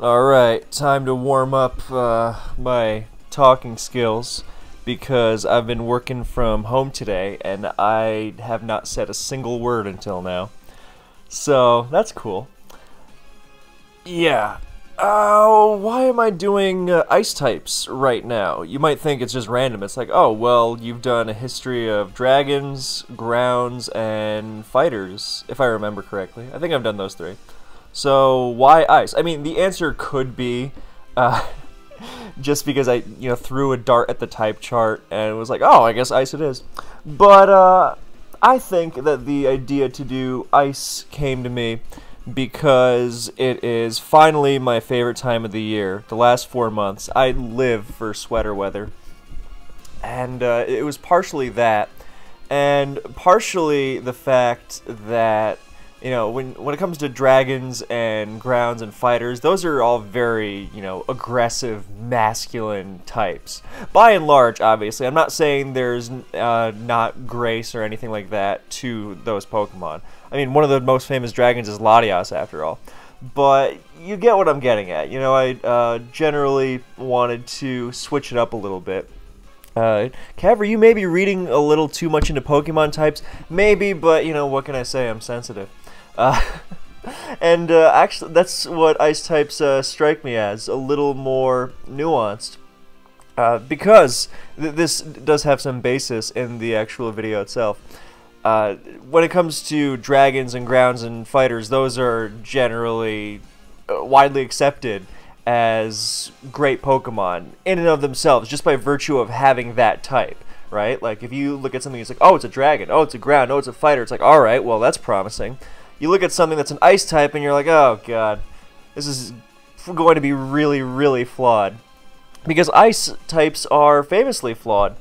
Alright, time to warm up my talking skills because I've been working from home today and I have not said a single word until now. So, that's cool. Yeah. Why am I doing ice types right now? You might think it's just random. It's like, oh, well, you've done a history of dragons, grounds, and fighters, if I remember correctly. I think I've done those three. So why ice? I mean, the answer could be just because I, threw a dart at the type chart and was like, oh, I guess ice it is. But I think that the idea to do ice came to me because it is finally my favorite time of the year. The last 4 months, I live for sweater weather. And it was partially that, and partially the fact that when it comes to dragons and grounds and fighters, those are all very, aggressive, masculine types. By and large, obviously. I'm not saying there's not grace or anything like that to those Pokemon. I mean, one of the most famous dragons is Latias, after all. But you get what I'm getting at. I generally wanted to switch it up a little bit. Cav, you may be reading a little too much into Pokemon types. Maybe, but, what can I say? I'm sensitive. Actually, that's what ice types strike me as, a little more nuanced. Because this does have some basis in the actual video itself. When it comes to dragons and grounds and fighters, those are generally widely accepted as great Pokemon in and of themselves, just by virtue of having that type, right? Like, if you look at something, it's like, oh, it's a dragon, oh, it's a ground, oh, it's a fighter, it's like, alright, well, that's promising. You look at something that's an ice type, and you're like, oh, god, this is going to be really, really flawed. Because ice types are famously flawed.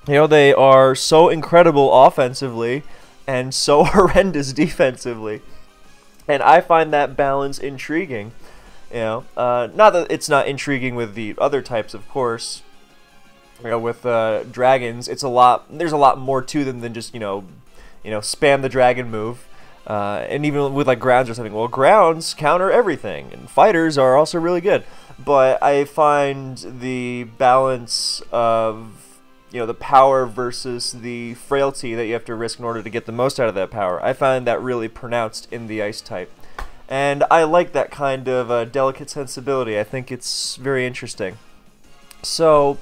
They are so incredible offensively, and so horrendous defensively. And I find that balance intriguing. Not that it's not intriguing with the other types, of course. With dragons, there's a lot more to them than just, spam the dragon move. And even with like grounds or something, well, grounds counter everything, and fighters are also really good. But I find the balance of, the power versus the frailty that you have to risk in order to get the most out of that power, I find that really pronounced in the ice type. And I like that kind of delicate sensibility. I think it's very interesting. So,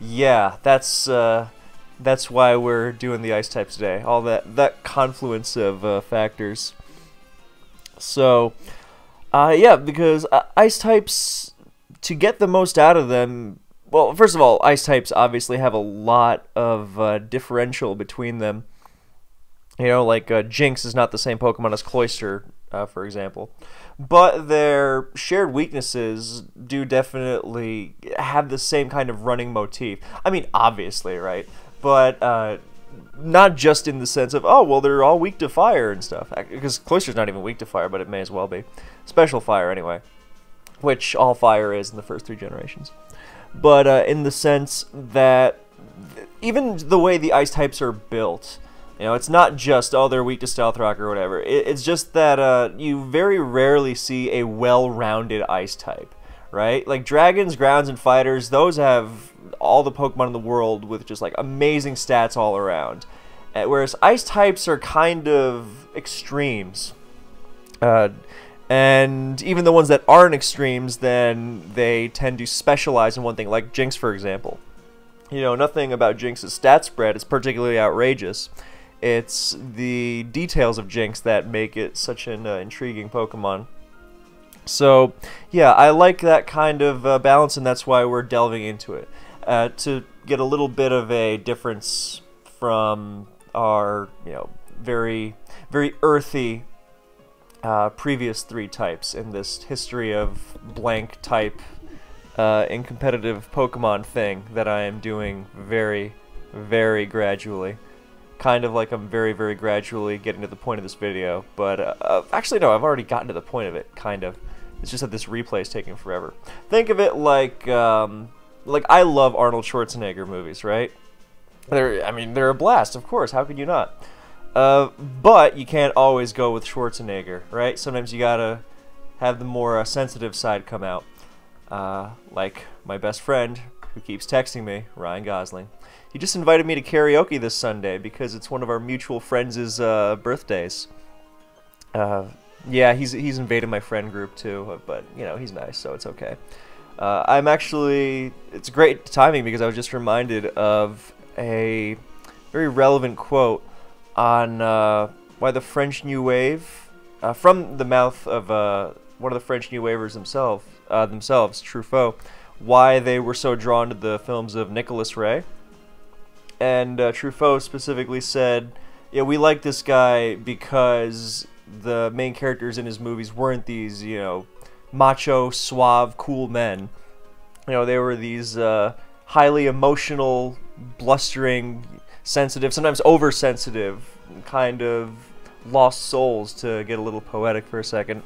yeah, that's why we're doing the ice types today. All that confluence of factors. So, yeah, because ice types, to get the most out of them, well, first of all, ice types obviously have a lot of differential between them. Like Jinx is not the same Pokemon as Cloyster, for example. But their shared weaknesses do definitely have the same kind of running motif. I mean, obviously, right? But not just in the sense of, oh, well, they're all weak to fire and stuff. Because Cloyster's not even weak to fire, but it may as well be. Special fire, anyway. Which all fire is in the first 3 generations. But in the sense that even the way the ice types are built, it's not just, oh, they're weak to Stealth Rock or whatever. It's just that you very rarely see a well-rounded ice type, right? Like dragons, grounds, and fighters, those have all the Pokemon in the world with just like amazing stats all around. Whereas ice types are kind of extremes. And even the ones that aren't extremes, then they tend to specialize in one thing, like Jinx, for example. Nothing about Jinx's stat spread is particularly outrageous. It's the details of Jinx that make it such an intriguing Pokemon. So, yeah, I like that kind of balance, and that's why we're delving into it. To get a little bit of a difference from our, very, very earthy previous 3 types in this history of blank type in competitive Pokemon thing that I am doing very, very gradually. Kind of like I'm very, very gradually getting to the point of this video, but actually no, I've already gotten to the point of it, kind of. It's just that this replay is taking forever. Think of it like I love Arnold Schwarzenegger movies, right? They're a blast, of course, how could you not? But you can't always go with Schwarzenegger, right? Sometimes you gotta have the more sensitive side come out. Like my best friend, who keeps texting me, Ryan Gosling. He just invited me to karaoke this Sunday because it's one of our mutual friends' birthdays. Yeah, he's invaded my friend group too, but you know, he's nice, so it's okay. It's great timing because I was just reminded of a very relevant quote on why the French New Wave, from the mouth of one of the French New Wavers themselves, Truffaut, why they were so drawn to the films of Nicolas Ray. And Truffaut specifically said, yeah, we like this guy because the main characters in his movies weren't these, you know, macho, suave, cool men. You know, they were these highly emotional, blustering, sensitive, sometimes oversensitive, kind of lost souls, to get a little poetic for a second.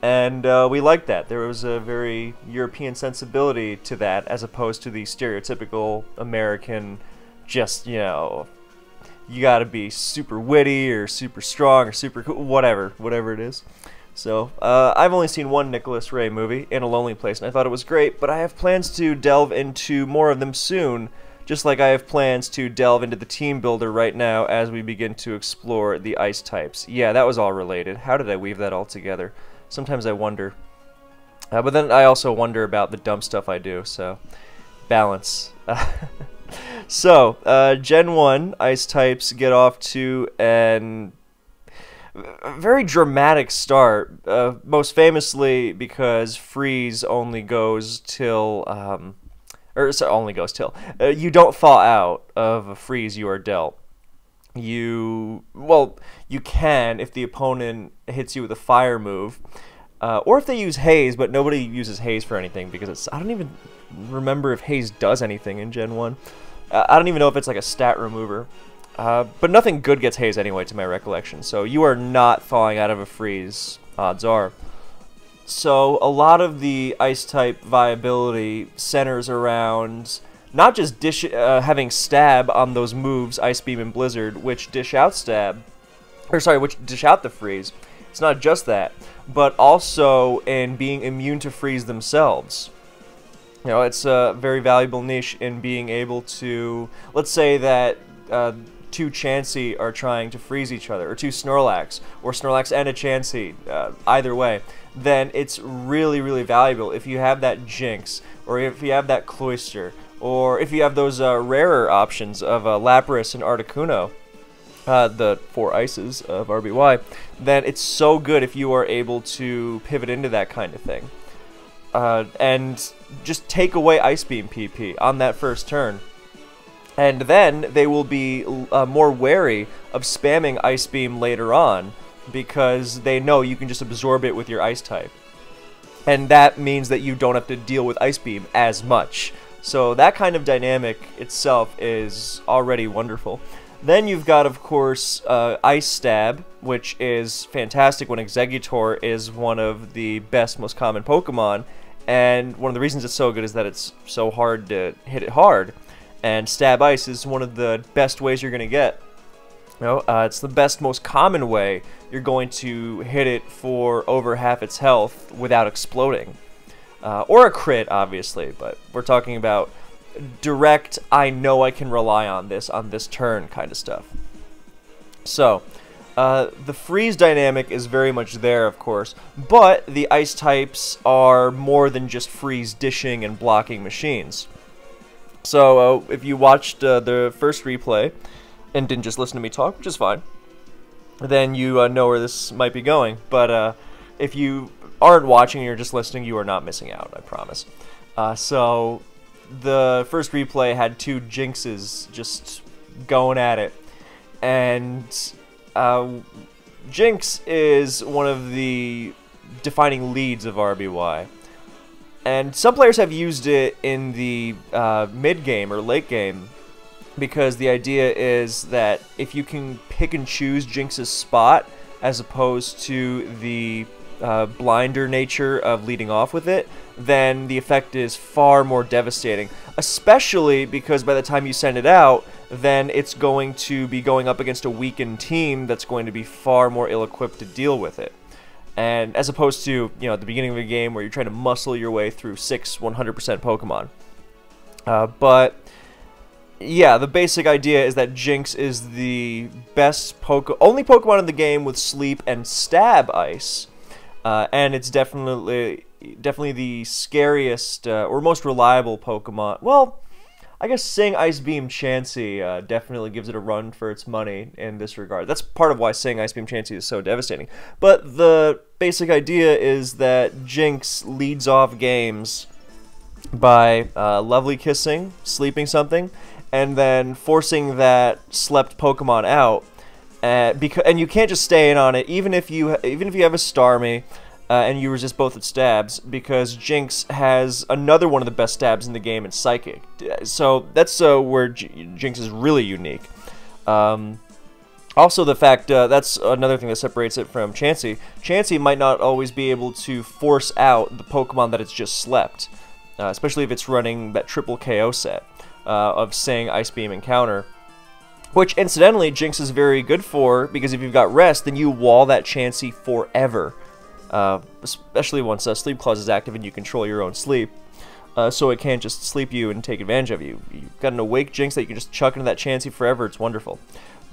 And we liked that. There was a very European sensibility to that, as opposed to the stereotypical American, just, you know, you gotta be super witty or super strong or super cool, whatever it is. So, I've only seen one Nicolas Ray movie, In a Lonely Place, and I thought it was great, but I have plans to delve into more of them soon, just like I have plans to delve into the team builder right now as we begin to explore the ice types. Yeah, that was all related. How did I weave that all together? Sometimes I wonder. But then I also wonder about the dumb stuff I do, so balance. So, Gen 1 ice types get off to a very dramatic start, most famously because freeze only goes till, you don't thaw out of a freeze you are dealt. You can if the opponent hits you with a fire move, or if they use haze, but nobody uses haze for anything because I don't even remember if haze does anything in Gen 1. I don't even know if it's like a stat remover. But nothing good gets haze anyway, to my recollection, so you are not thawing out of a freeze, odds are. So a lot of the ice type viability centers around not just having stab on those moves, Ice Beam and Blizzard, which dish out the freeze. It's not just that, but also in being immune to freeze themselves. You know, it's a very valuable niche in being able to, let's say that two Chansey are trying to freeze each other, or two Snorlax, or Snorlax and a Chansey, either way, then it's really, really valuable if you have that Jinx, or if you have that Cloyster, or if you have those rarer options of Lapras and Articuno, the 4 ices of RBY, then it's so good if you are able to pivot into that kind of thing. And just take away Ice Beam PP on that first turn. And then they will be more wary of spamming Ice Beam later on, because they know you can just absorb it with your Ice type. And that means that you don't have to deal with Ice Beam as much. So that kind of dynamic itself is already wonderful. Then you've got, of course, Ice Stab, which is fantastic when Exeggutor is one of the best, most common Pokemon. And one of the reasons it's so good is that it's so hard to hit it hard. And Stab Ice is one of the best ways you're going to get. You know, it's the best, most common way you're going to hit it for over half its health without exploding. Or a crit, obviously, but we're talking about direct, I know I can rely on this turn kind of stuff. So, the freeze dynamic is very much there, of course, but the ice types are more than just freeze dishing and blocking machines. So, if you watched the first replay and didn't just listen to me talk, which is fine, then you know where this might be going. But if you aren't watching and you're just listening, you are not missing out, I promise. So, the first replay had 2 Jinxes just going at it. And Jinx is one of the defining leads of RBY. And some players have used it in the mid-game or late-game, because the idea is that if you can pick and choose Jinx's spot as opposed to the blinder nature of leading off with it, then the effect is far more devastating. Especially because by the time you send it out, then it's going to be going up against a weakened team that's going to be far more ill-equipped to deal with it. and as opposed to, at the beginning of a game where you're trying to muscle your way through 6 100% Pokemon. But yeah, the basic idea is that Jinx is the best only Pokemon in the game with Sleep and Stab Ice, and it's definitely the scariest or most reliable Pokemon. Well, I guess saying Ice Beam Chansey definitely gives it a run for its money in this regard. That's part of why saying Ice Beam Chansey is so devastating. But the basic idea is that Jinx leads off games by lovely kissing, sleeping something, and then forcing that slept Pokemon out. And you can't just stay in on it, even if you have a Starmie. And you resist both its stabs, because Jinx has another one of the best stabs in the game in Psychic. So that's where Jinx is really unique. Also, the fact that's another thing that separates it from Chansey. Chansey might not always be able to force out the Pokemon that it's just slept, especially if it's running that triple KO set of Sing, Ice Beam, and Counter. Which, incidentally, Jinx is very good for, because if you've got Rest, then you wall that Chansey forever. Especially once Sleep Clause is active and you control your own sleep, so it can't just sleep you and take advantage of you. You've got an awake Jinx that you can just chuck into that Chansey forever. It's wonderful.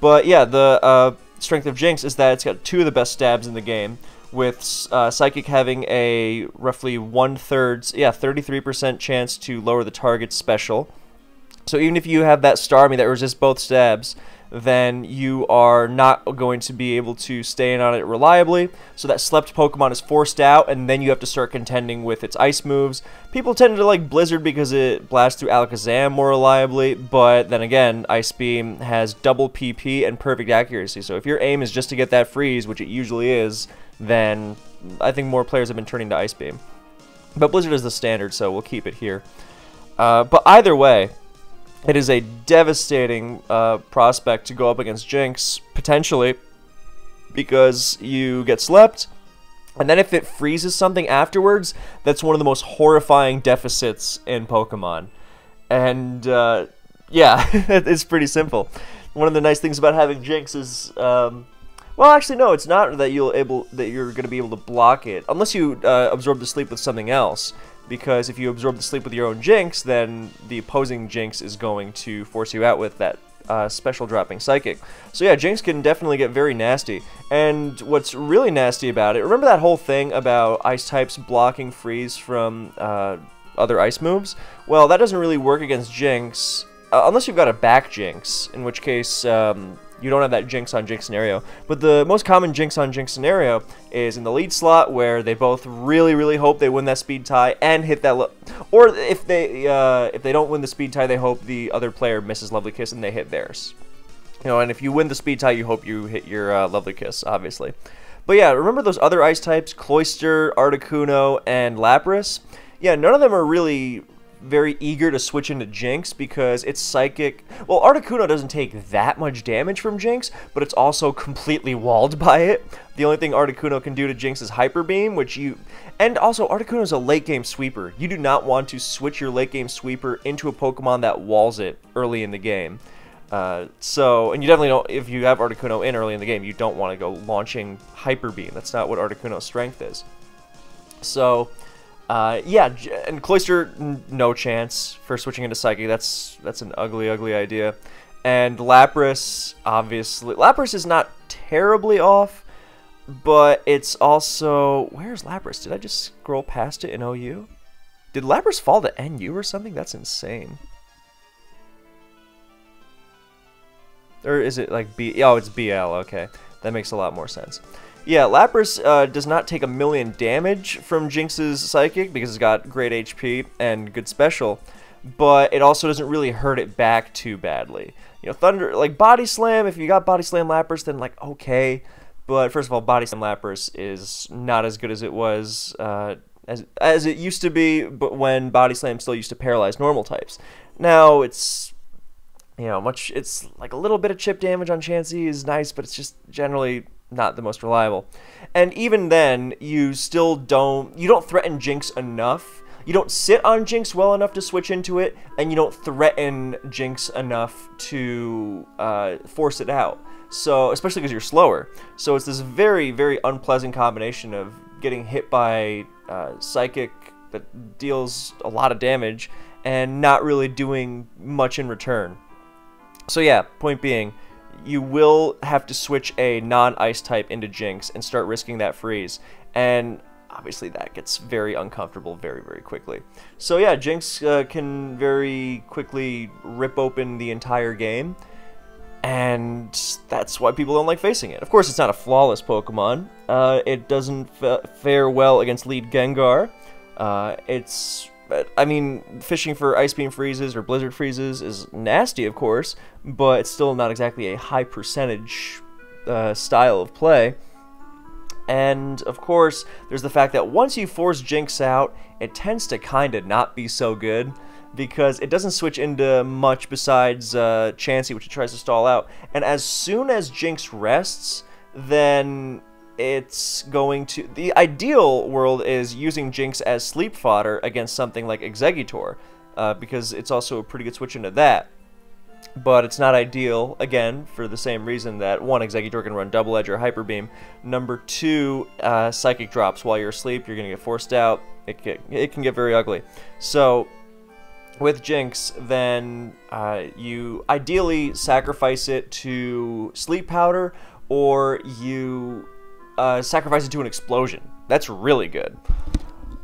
But yeah, the strength of Jinx is that it's got 2 of the best stabs in the game, with Psychic having a roughly 33% chance to lower the target's special. So even if you have that Starmie that resists both stabs, then you are not going to be able to stay in on it reliably. So that slept Pokemon is forced out, and then you have to start contending with its ice moves. People tend to like Blizzard because it blasts through Alakazam more reliably, but then again, Ice Beam has double PP and perfect accuracy. So if your aim is just to get that freeze, which it usually is, then I think more players have been turning to Ice Beam. But Blizzard is the standard, so we'll keep it here. But either way, it is a devastating prospect to go up against Jinx, potentially, because you get slept, and then if it freezes something afterwards, that's one of the most horrifying deficits in Pokemon. And, yeah, it's pretty simple. One of the nice things about having Jinx is, well, actually, no, it's not that you're going to be able to block it, unless you absorb the sleep with something else. Because if you absorb the sleep with your own Jinx, then the opposing Jinx is going to force you out with that special dropping Psychic. So yeah, Jinx can definitely get very nasty. And what's really nasty about it, remember that whole thing about Ice types blocking Freeze from other Ice moves? Well, that doesn't really work against Jinx, unless you've got a back Jinx, in which case you don't have that Jinx on Jinx scenario. But the most common Jinx on Jinx scenario is in the lead slot, where they both really, really hope they win that speed tie and hit that. Or if they don't win the speed tie, they hope the other player misses Lovely Kiss and they hit theirs. And if you win the speed tie, you hope you hit your Lovely Kiss, obviously. But yeah, remember those other Ice types, Cloyster, Articuno, and Lapras? Yeah, none of them are really very eager to switch into Jinx because it's Psychic. Well, Articuno doesn't take that much damage from Jinx, but it's also completely walled by it. The only thing Articuno can do to Jinx is Hyper Beam, and also Articuno is a late game sweeper. You do not want to switch your late game sweeper into a Pokemon that walls it early in the game. And you definitely don't, if you have Articuno in early in the game, you don't want to go launching Hyper Beam. That's not what Articuno's strength is. So yeah, and Cloyster, no chance for switching into Psychic. That's an ugly, ugly idea. And Lapras, obviously, Lapras is not terribly off, but it's also, where's Lapras? Did I just scroll past it in OU? Did Lapras fall to NU or something? That's insane. Or is it like B? Oh, it's BL. Okay, that makes a lot more sense. Yeah, Lapras does not take a million damage from Jinx's Psychic because it's got great HP and good special, but it also doesn't really hurt it back too badly. Thunder, like Body Slam, if you got Body Slam Lapras, then like, okay, but first of all, Body Slam Lapras is not as good as it was, as it used to be, but when Body Slam still used to paralyze normal types. Now it's, it's like a little bit of chip damage on Chansey is nice, but it's just generally not the most reliable. And even then, you don't threaten Jinx enough. You don't sit on Jinx well enough to switch into it, and you don't threaten Jinx enough to force it out. So, especially because you're slower. So it's this very, very unpleasant combination of getting hit by Psychic that deals a lot of damage and not really doing much in return. So yeah, point being, you will have to switch a non-ice type into Jinx and start risking that freeze. And obviously that gets very uncomfortable very, very quickly. So yeah, Jinx can very quickly rip open the entire game. And that's why people don't like facing it. Of course, it's not a flawless Pokemon. It doesn't fare well against lead Gengar. I mean, fishing for Ice Beam freezes or Blizzard freezes is nasty, of course, but it's still not exactly a high percentage style of play. And, of course, there's the fact that once you force Jinx out, it tends to kind of not be so good, because it doesn't switch into much besides Chansey, which it tries to stall out. And as soon as Jinx rests, then it's going to... The ideal world is using Jinx as sleep fodder against something like Exeggutor, because it's also a pretty good switch into that. But it's not ideal, again, for the same reason that, one, Exeggutor can run Double Edge or Hyper Beam. Number two, Psychic drops while you're asleep. You're going to get forced out. It can get very ugly. So with Jinx, then you ideally sacrifice it to Sleep Powder, or you sacrifice it to an Explosion. That's really good.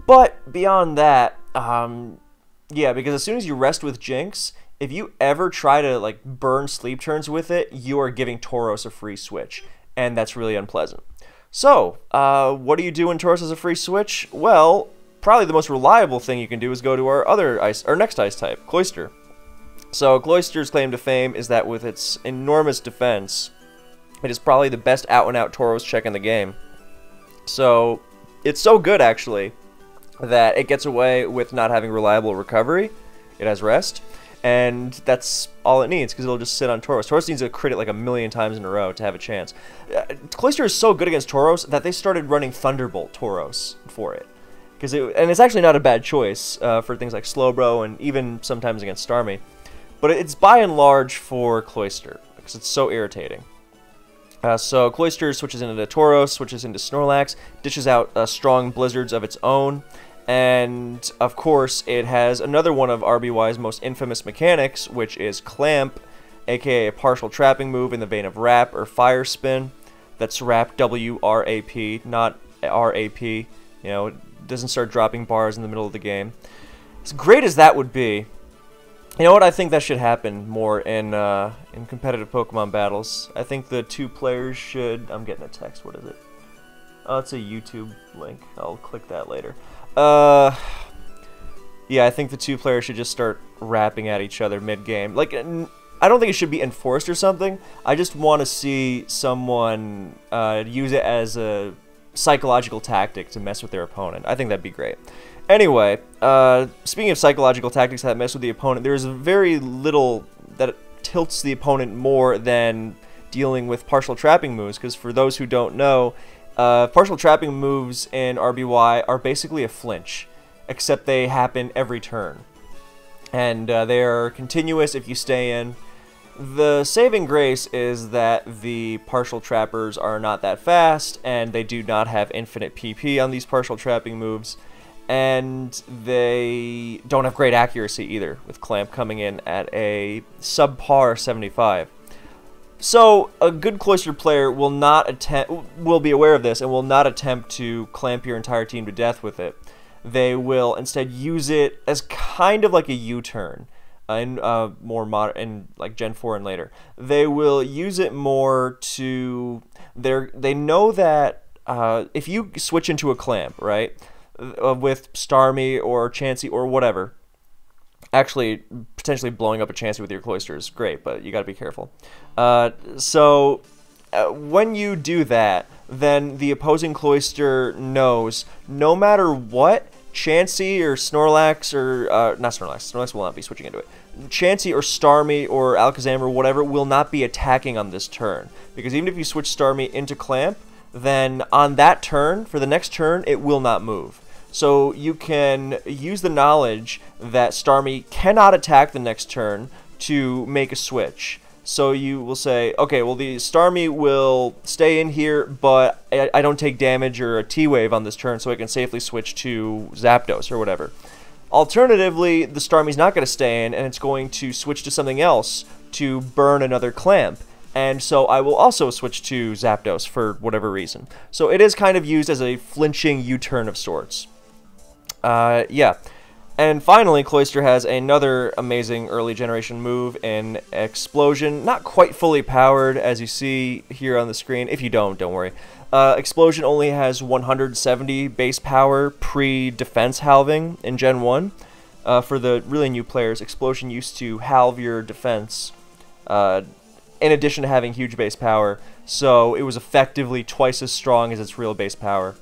But beyond that, yeah, because as soon as you rest with Jinx, if you ever try to like burn sleep turns with it, you are giving Tauros a free switch, and that's really unpleasant. So, what do you do when Tauros has a free switch? Well, probably the most reliable thing you can do is go to our next ice type, Cloyster. So, Cloyster's claim to fame is that with its enormous defense, it is probably the best out-and-out Tauros check in the game. So, it's so good actually that it gets away with not having reliable recovery. It has rest. And that's all it needs, because it'll just sit on Tauros. Tauros needs to crit it like 1,000,000 times in a row to have a chance. Cloyster is so good against Tauros that they started running Thunderbolt Tauros for it. And it's actually not a bad choice for things like Slowbro and even sometimes against Starmie. But it's by and large for Cloyster, because it's so irritating. So Cloyster switches into Tauros, switches into Snorlax, dishes out strong Blizzards of its own. And, of course, it has another one of RBY's most infamous mechanics, which is Clamp, aka a partial trapping move in the vein of Wrap or Fire Spin. That's Wrap, W-R-A-P, not R-A-P. You know, it doesn't start dropping bars in the middle of the game. As great as that would be, you know what, I think that should happen more in competitive Pokemon battles. I think the two players should... I'm getting a text, what is it? Oh, it's a YouTube link. I'll click that later. Yeah, I think the two players should just start rapping at each other mid-game. Like, I don't think it should be enforced or something. I just want to see someone use it as a psychological tactic to mess with their opponent. I think that'd be great. Anyway, speaking of psychological tactics that mess with the opponent, there's very little that tilts the opponent more than dealing with partial trapping moves, because for those who don't know, partial trapping moves in RBY are basically a flinch, except they happen every turn. And they are continuous if you stay in. The saving grace is that the partial trappers are not that fast, and they do not have infinite PP on these partial trapping moves. And they don't have great accuracy either, with Clamp coming in at a subpar 75. So, a good Cloyster player will be aware of this and will not attempt to clamp your entire team to death with it. They will instead use it as kind of like a U-turn in more modern, in like Gen 4 and later. They will use it more to they know that if you switch into a clamp, right, with Starmie or Chansey or whatever. Actually, potentially blowing up a Chansey with your Cloyster is great, but you gotta be careful. When you do that, then the opposing Cloyster knows, no matter what, Chansey or Snorlax, or, not Snorlax, Snorlax will not be switching into it. Chansey or Starmie or Alakazam or whatever will not be attacking on this turn. Because even if you switch Starmie into Clamp, then on that turn, for the next turn, it will not move. So you can use the knowledge that Starmie cannot attack the next turn to make a switch. So you will say, okay, well, the Starmie will stay in here, but I don't take damage or a T-Wave on this turn, so I can safely switch to Zapdos or whatever. Alternatively, the Starmie's not going to stay in, and it's going to switch to something else to burn another Clamp. And so I will also switch to Zapdos for whatever reason. So it is kind of used as a flinching U-turn of sorts. Yeah. And finally, Cloyster has another amazing early generation move in Explosion. Not quite fully powered, as you see here on the screen. If you don't worry. Explosion only has 170 base power pre-defense halving in Gen 1. For the really new players, Explosion used to halve your defense in addition to having huge base power. So it was effectively twice as strong as its real base power.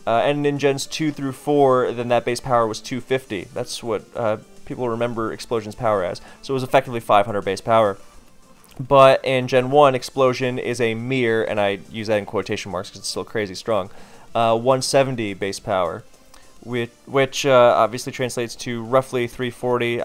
And in Gens 2 through 4, then that base power was 250. That's what people remember Explosion's power as. So it was effectively 500 base power. But in Gen 1, Explosion is a mere, and I use that in quotation marks because it's still crazy strong, 170 base power, which obviously translates to roughly 340.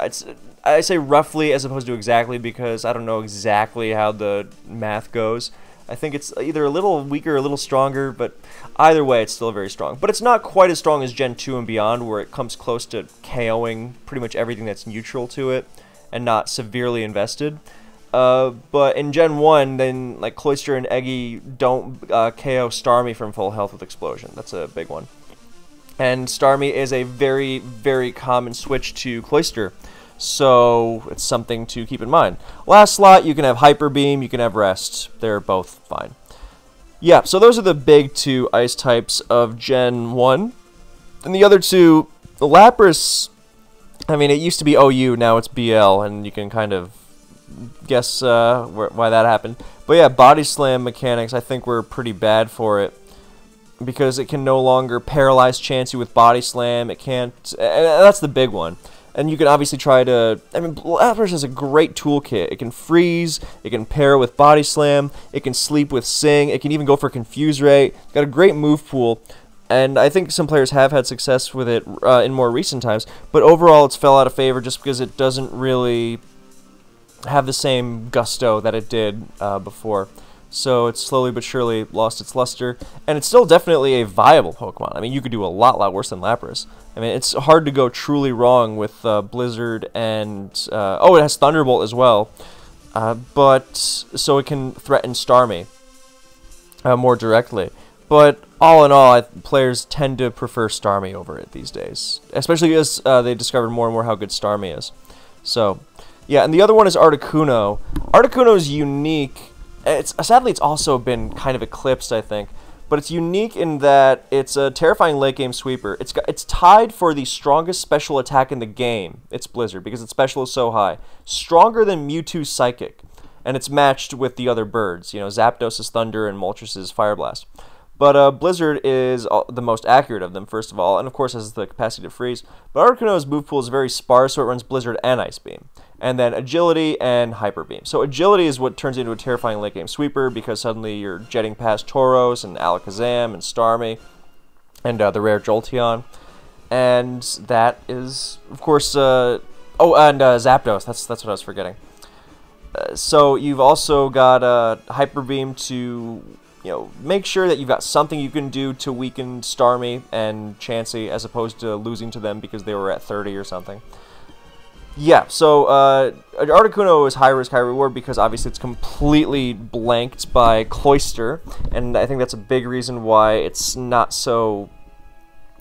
I say roughly as opposed to exactly because I don't know exactly how the math goes. I think it's either a little weaker or a little stronger, but either way, it's still very strong. But it's not quite as strong as Gen 2 and beyond, where it comes close to KOing pretty much everything that's neutral to it and not severely invested. But in Gen 1, then like Cloyster and Eggy don't KO Starmie from full health with Explosion. That's a big one. And Starmie is a very, very common switch to Cloyster. So it's something to keep in mind. Last slot, you can have Hyper Beam, you can have Rest. They're both fine. Yeah, so those are the big two ice types of Gen 1. And the other two, Lapras, I mean, it used to be OU, now it's BL, and you can kind of guess why that happened. But yeah, Body Slam mechanics, I think were pretty bad for it. Because it can no longer paralyze Chansey with Body Slam, it can't, and that's the big one. And you can obviously try to, I mean, Lapras has a great toolkit. It can freeze, it can pair with Body Slam, it can sleep with Sing, it can even go for Confuse Ray. It's got a great move pool, and I think some players have had success with it in more recent times, but overall it's fell out of favor just because it doesn't really have the same gusto that it did before. So it's slowly but surely lost its luster, and it's still definitely a viable Pokemon. I mean, you could do a lot worse than Lapras. I mean, it's hard to go truly wrong with Blizzard and... oh, it has Thunderbolt as well. But so it can threaten Starmie more directly. But all in all, players tend to prefer Starmie over it these days. Especially as they discovered more and more how good Starmie is. So, yeah, and the other one is Articuno. Articuno is unique. Sadly, it's also been kind of eclipsed, I think. But it's unique in that it's a terrifying late game sweeper. It's tied for the strongest special attack in the game. It's Blizzard, because its special is so high. Stronger than Mewtwo's Psychic. And it's matched with the other birds. You know, Zapdos' Thunder and Moltres' Fire Blast. But Blizzard is the most accurate of them, first of all, and of course has the capacity to freeze. But Articuno's move pool is very sparse, so it runs Blizzard and Ice Beam. And then Agility and Hyper Beam. So Agility is what turns into a terrifying late game sweeper, because suddenly you're jetting past Tauros and Alakazam and Starmie and the rare Jolteon. And that is, of course, oh, and Zapdos, that's what I was forgetting. So you've also got Hyper Beam to... you know, make sure that you've got something you can do to weaken Starmie and Chansey as opposed to losing to them because they were at 30 or something. Yeah, so Articuno is high risk, high reward because obviously it's completely blanked by Cloyster, and I think that's a big reason why it's not so...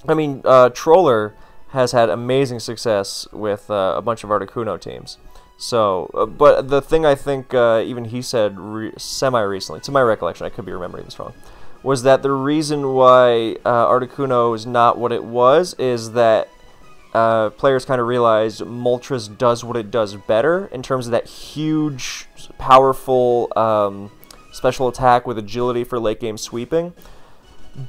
I mean, Troller has had amazing success with a bunch of Articuno teams. So, but the thing I think even he said semi-recently, to my recollection, I could be remembering this wrong, was that the reason why Articuno is not what it was is that players kind of realized Moltres does what it does better in terms of that huge, powerful special attack with agility for late game sweeping.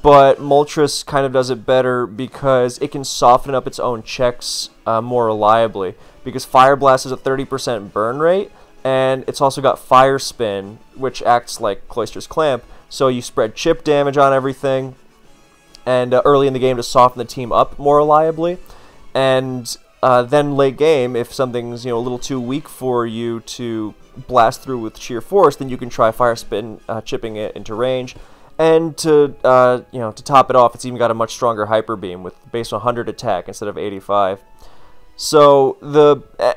But Moltres kind of does it better because it can soften up its own checks more reliably. Because Fire Blast is a 30% burn rate, and it's also got Fire Spin, which acts like Cloyster's Clamp. So you spread chip damage on everything, and early in the game to soften the team up more reliably. And then late game, if something's a little too weak for you to blast through with sheer force, then you can try Fire Spin, chipping it into range. And to to top it off, it's even got a much stronger Hyper Beam with base 100 attack instead of 85. So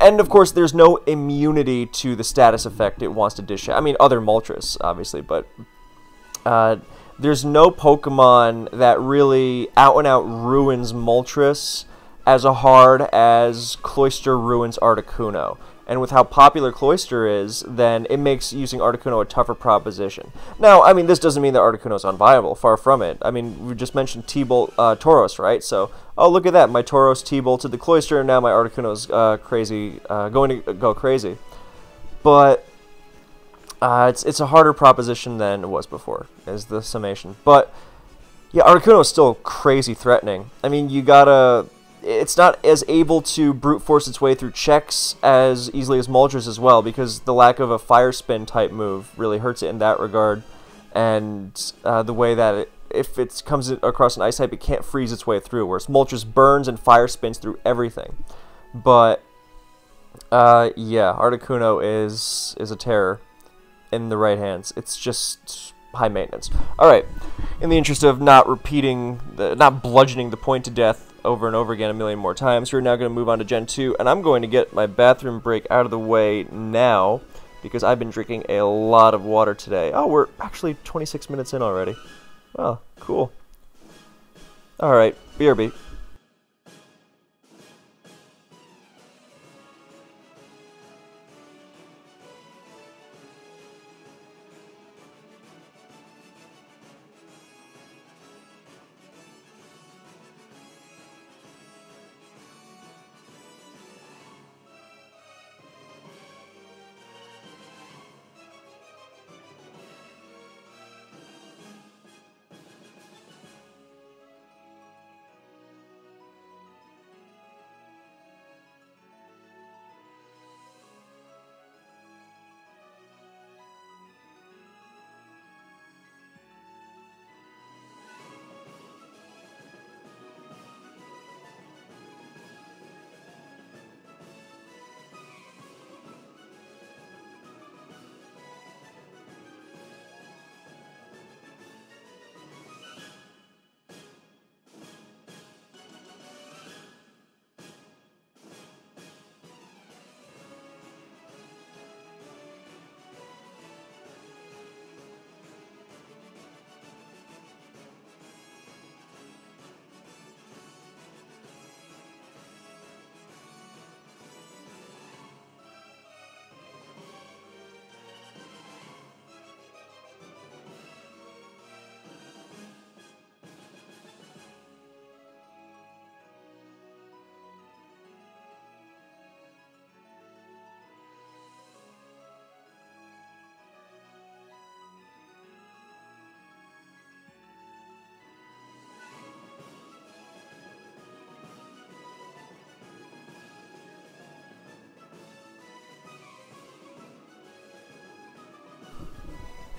and of course there's no immunity to the status effect it wants to dish out. I mean, other Moltres obviously, but there's no Pokemon that really out and out ruins Moltres as hard as Cloyster ruins Articuno. And with how popular Cloyster is, then it makes using Articuno a tougher proposition. Now, I mean, this doesn't mean that Articuno is unviable. Far from it. I mean, we just mentioned T-Bolt Tauros, right? So, oh, look at that. My Tauros T-Bolted the Cloyster, and now my Articuno's going to go crazy. But it's a harder proposition than it was before, is the summation. But, yeah, Articuno is still crazy threatening. I mean, you gotta... It's not as able to brute force its way through checks as easily as Moltres as well, because the lack of a Fire Spin type move really hurts it in that regard. And the way that if it comes across an Ice type, it can't freeze its way through, whereas Moltres burns and Fire Spins through everything. But yeah, Articuno is a terror in the right hands. It's just high maintenance. All right, in the interest of not bludgeoning the point to death over and over again a million more times, we're now going to move on to Gen 2, and I'm going to get my bathroom break out of the way now because I've been drinking a lot of water today. Oh, we're actually 26 minutes in already. Oh, cool. Alright, BRB.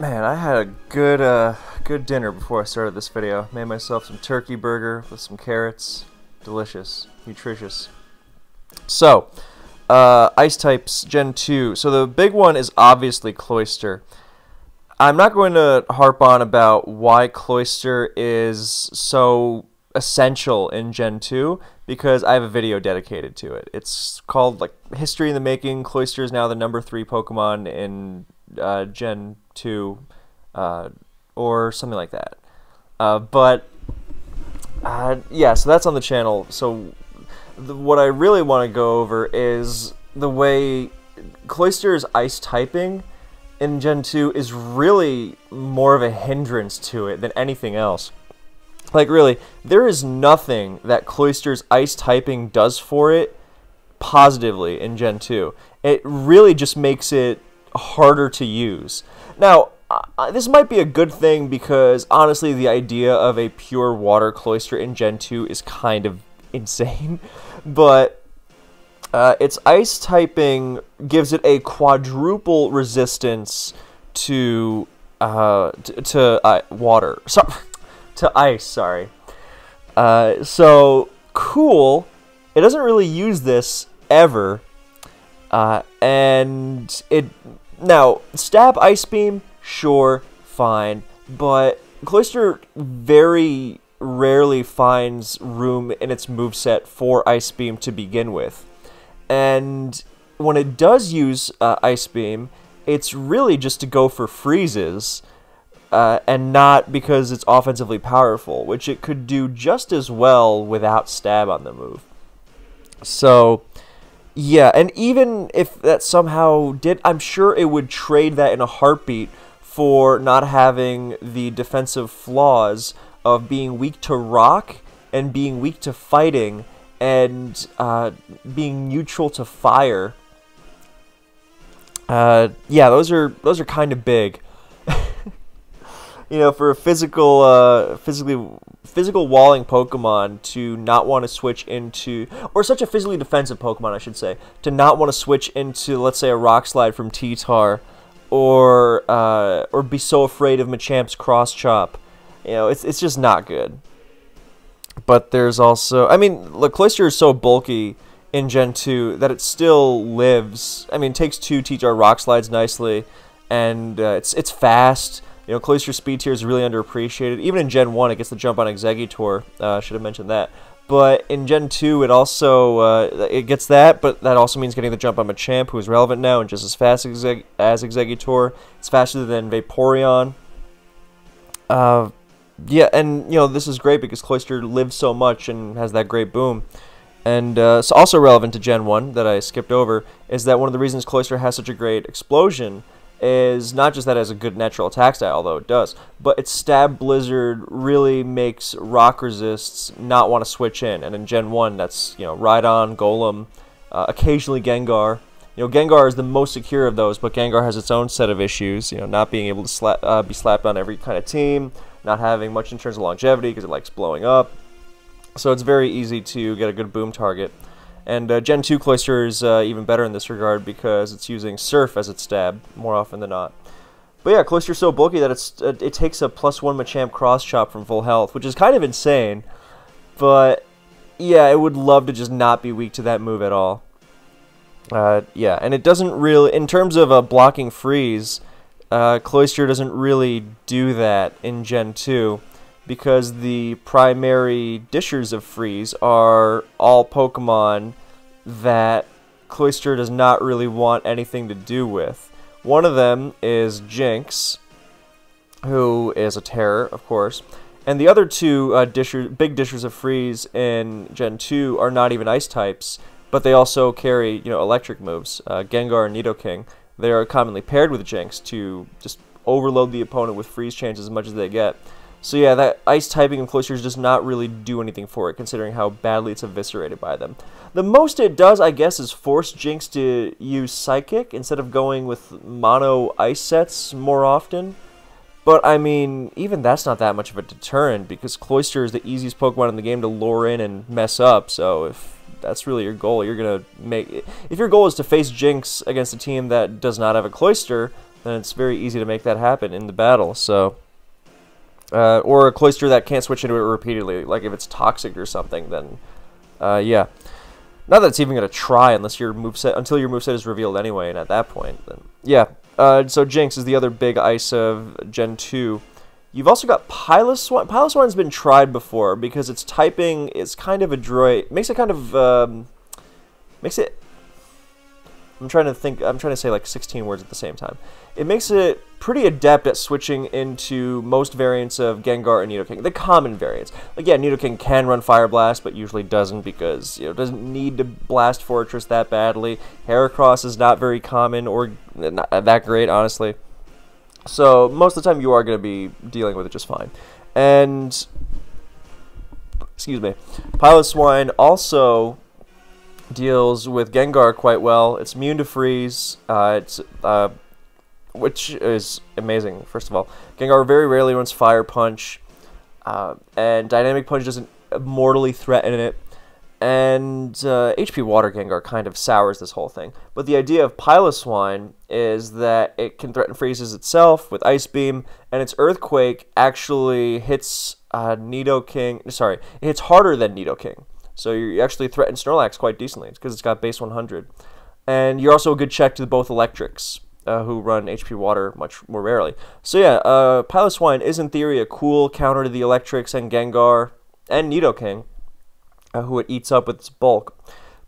Man, I had a good dinner before I started this video. Made myself some turkey burger with some carrots. Delicious. Nutritious. So, Ice types, Gen 2. So the big one is obviously Cloyster. I'm not going to harp on about why Cloyster is so essential in Gen 2, because I have a video dedicated to it. It's called, like, History in the Making. Cloyster is now the #3 Pokemon in Gen 2, or something like that. Yeah, so that's on the channel. So what I really want to go over is the way Cloyster's Ice typing in Gen 2 is really more of a hindrance to it than anything else. Like, really, there is nothing that Cloyster's Ice typing does for it positively in Gen 2. It really just makes it harder to use. Now, this might be a good thing because, honestly, the idea of a pure water Cloyster in Gen 2 is kind of insane. But its Ice typing gives it a quadruple resistance to water. To ice, sorry. So, cool. It doesn't really use this ever. And it Now, stab Ice Beam, sure, fine, but Cloyster very rarely finds room in its moveset for Ice Beam to begin with. And when it does use Ice Beam, it's really just to go for freezes, and not because it's offensively powerful, which it could do just as well without stab on the move. So, yeah, and even if that somehow did, I'm sure it would trade that in a heartbeat for not having the defensive flaws of being weak to rock and being weak to fighting and being neutral to fire. Yeah, those are kind of big. You know, for a physical walling Pokemon to not want to switch into, or such a physically defensive Pokemon, I should say, to not want to switch into, let's say, a Rock Slide from T-Tar, or be so afraid of Machamp's Cross Chop. You know, it's just not good. But there's also, I mean, look, Cloyster is so bulky in Gen 2 that it still lives. I mean, it takes 2 T-Tar Rock Slides nicely, and it's fast. You know, Cloyster's speed tier is really underappreciated. Even in Gen 1, it gets the jump on Exeggutor. Should have mentioned that. But in Gen 2, it also it gets that, but that also means getting the jump on Machamp, who is relevant now and just as fast as Exeggutor. It's faster than Vaporeon. Yeah, and you know, this is great because Cloyster lives so much and has that great boom. And so also relevant to Gen 1 that I skipped over is that one of the reasons Cloyster has such a great explosion is not just that it has a good natural attack style, although it does, but its Stab Blizzard really makes rock resists not want to switch in. And in Gen 1, that's, you know, Rhydon, Golem, occasionally Gengar. You know, Gengar is the most secure of those, but Gengar has its own set of issues, you know, not being able to be slapped on every kind of team, not having much in terms of longevity because it likes blowing up. So it's very easy to get a good boom target. And Gen 2 Cloyster is even better in this regard because it's using Surf as its stab more often than not. But yeah, Cloyster's so bulky that it takes a +1 Machamp Cross Chop from full health, which is kind of insane. But yeah, it would love to just not be weak to that move at all. Yeah, and it doesn't really, in terms of blocking freeze, Cloyster doesn't really do that in Gen 2. Because the primary dishers of freeze are all Pokemon that Cloyster does not really want anything to do with. One of them is Jinx, who is a terror, of course, and the other two big dishers of freeze in Gen 2 are not even ice types, but they also carry, you know, electric moves. Gengar and Nidoking. They are commonly paired with Jinx to just overload the opponent with freeze changes as much as they get. So yeah, that ice typing in Cloyster does not really do anything for it, considering how badly it's eviscerated by them. The most it does, I guess, is force Jinx to use Psychic instead of going with mono ice sets more often. But I mean, even that's not that much of a deterrent, because Cloyster is the easiest Pokemon in the game to lure in and mess up. So if that's really your goal, you're gonna make. If your goal is to face Jinx against a team that does not have a Cloyster, then it's very easy to make that happen in the battle. So. Or a Cloyster that can't switch into it repeatedly, like if it's toxic or something, then, yeah. Not that it's even going to try until your moveset is revealed anyway, and at that point, then, yeah. So Jinx is the other big ice of Gen 2. You've also got Piloswine. Piloswine's been tried before, because its typing is kind of adroit, makes it kind of, I'm trying to say like 16 words at the same time. It makes it pretty adept at switching into most variants of Gengar and Nidoking, the common variants. Like, yeah, Nidoking can run Fire Blast, but usually doesn't because, you know, it doesn't need to blast Fortress that badly. Heracross is not very common or not that great, honestly. So most of the time you are going to be dealing with it just fine. And, excuse me, Piloswine also deals with Gengar quite well. It's immune to freeze. Which is amazing, first of all. Gengar very rarely runs Fire Punch, and Dynamic Punch doesn't mortally threaten it, and HP Water Gengar kind of sours this whole thing. But the idea of Piloswine is that it can threaten freezes itself with Ice Beam, and its Earthquake actually hits Nidoking. Sorry, it hits harder than Nidoking. So you actually threaten Snorlax quite decently. It's because it's got base 100. And you're also a good check to both electrics. who run HP Water much more rarely. So yeah, Piloswine is in theory a cool counter to the Electrics and Gengar and Nidoking, who it eats up with its bulk.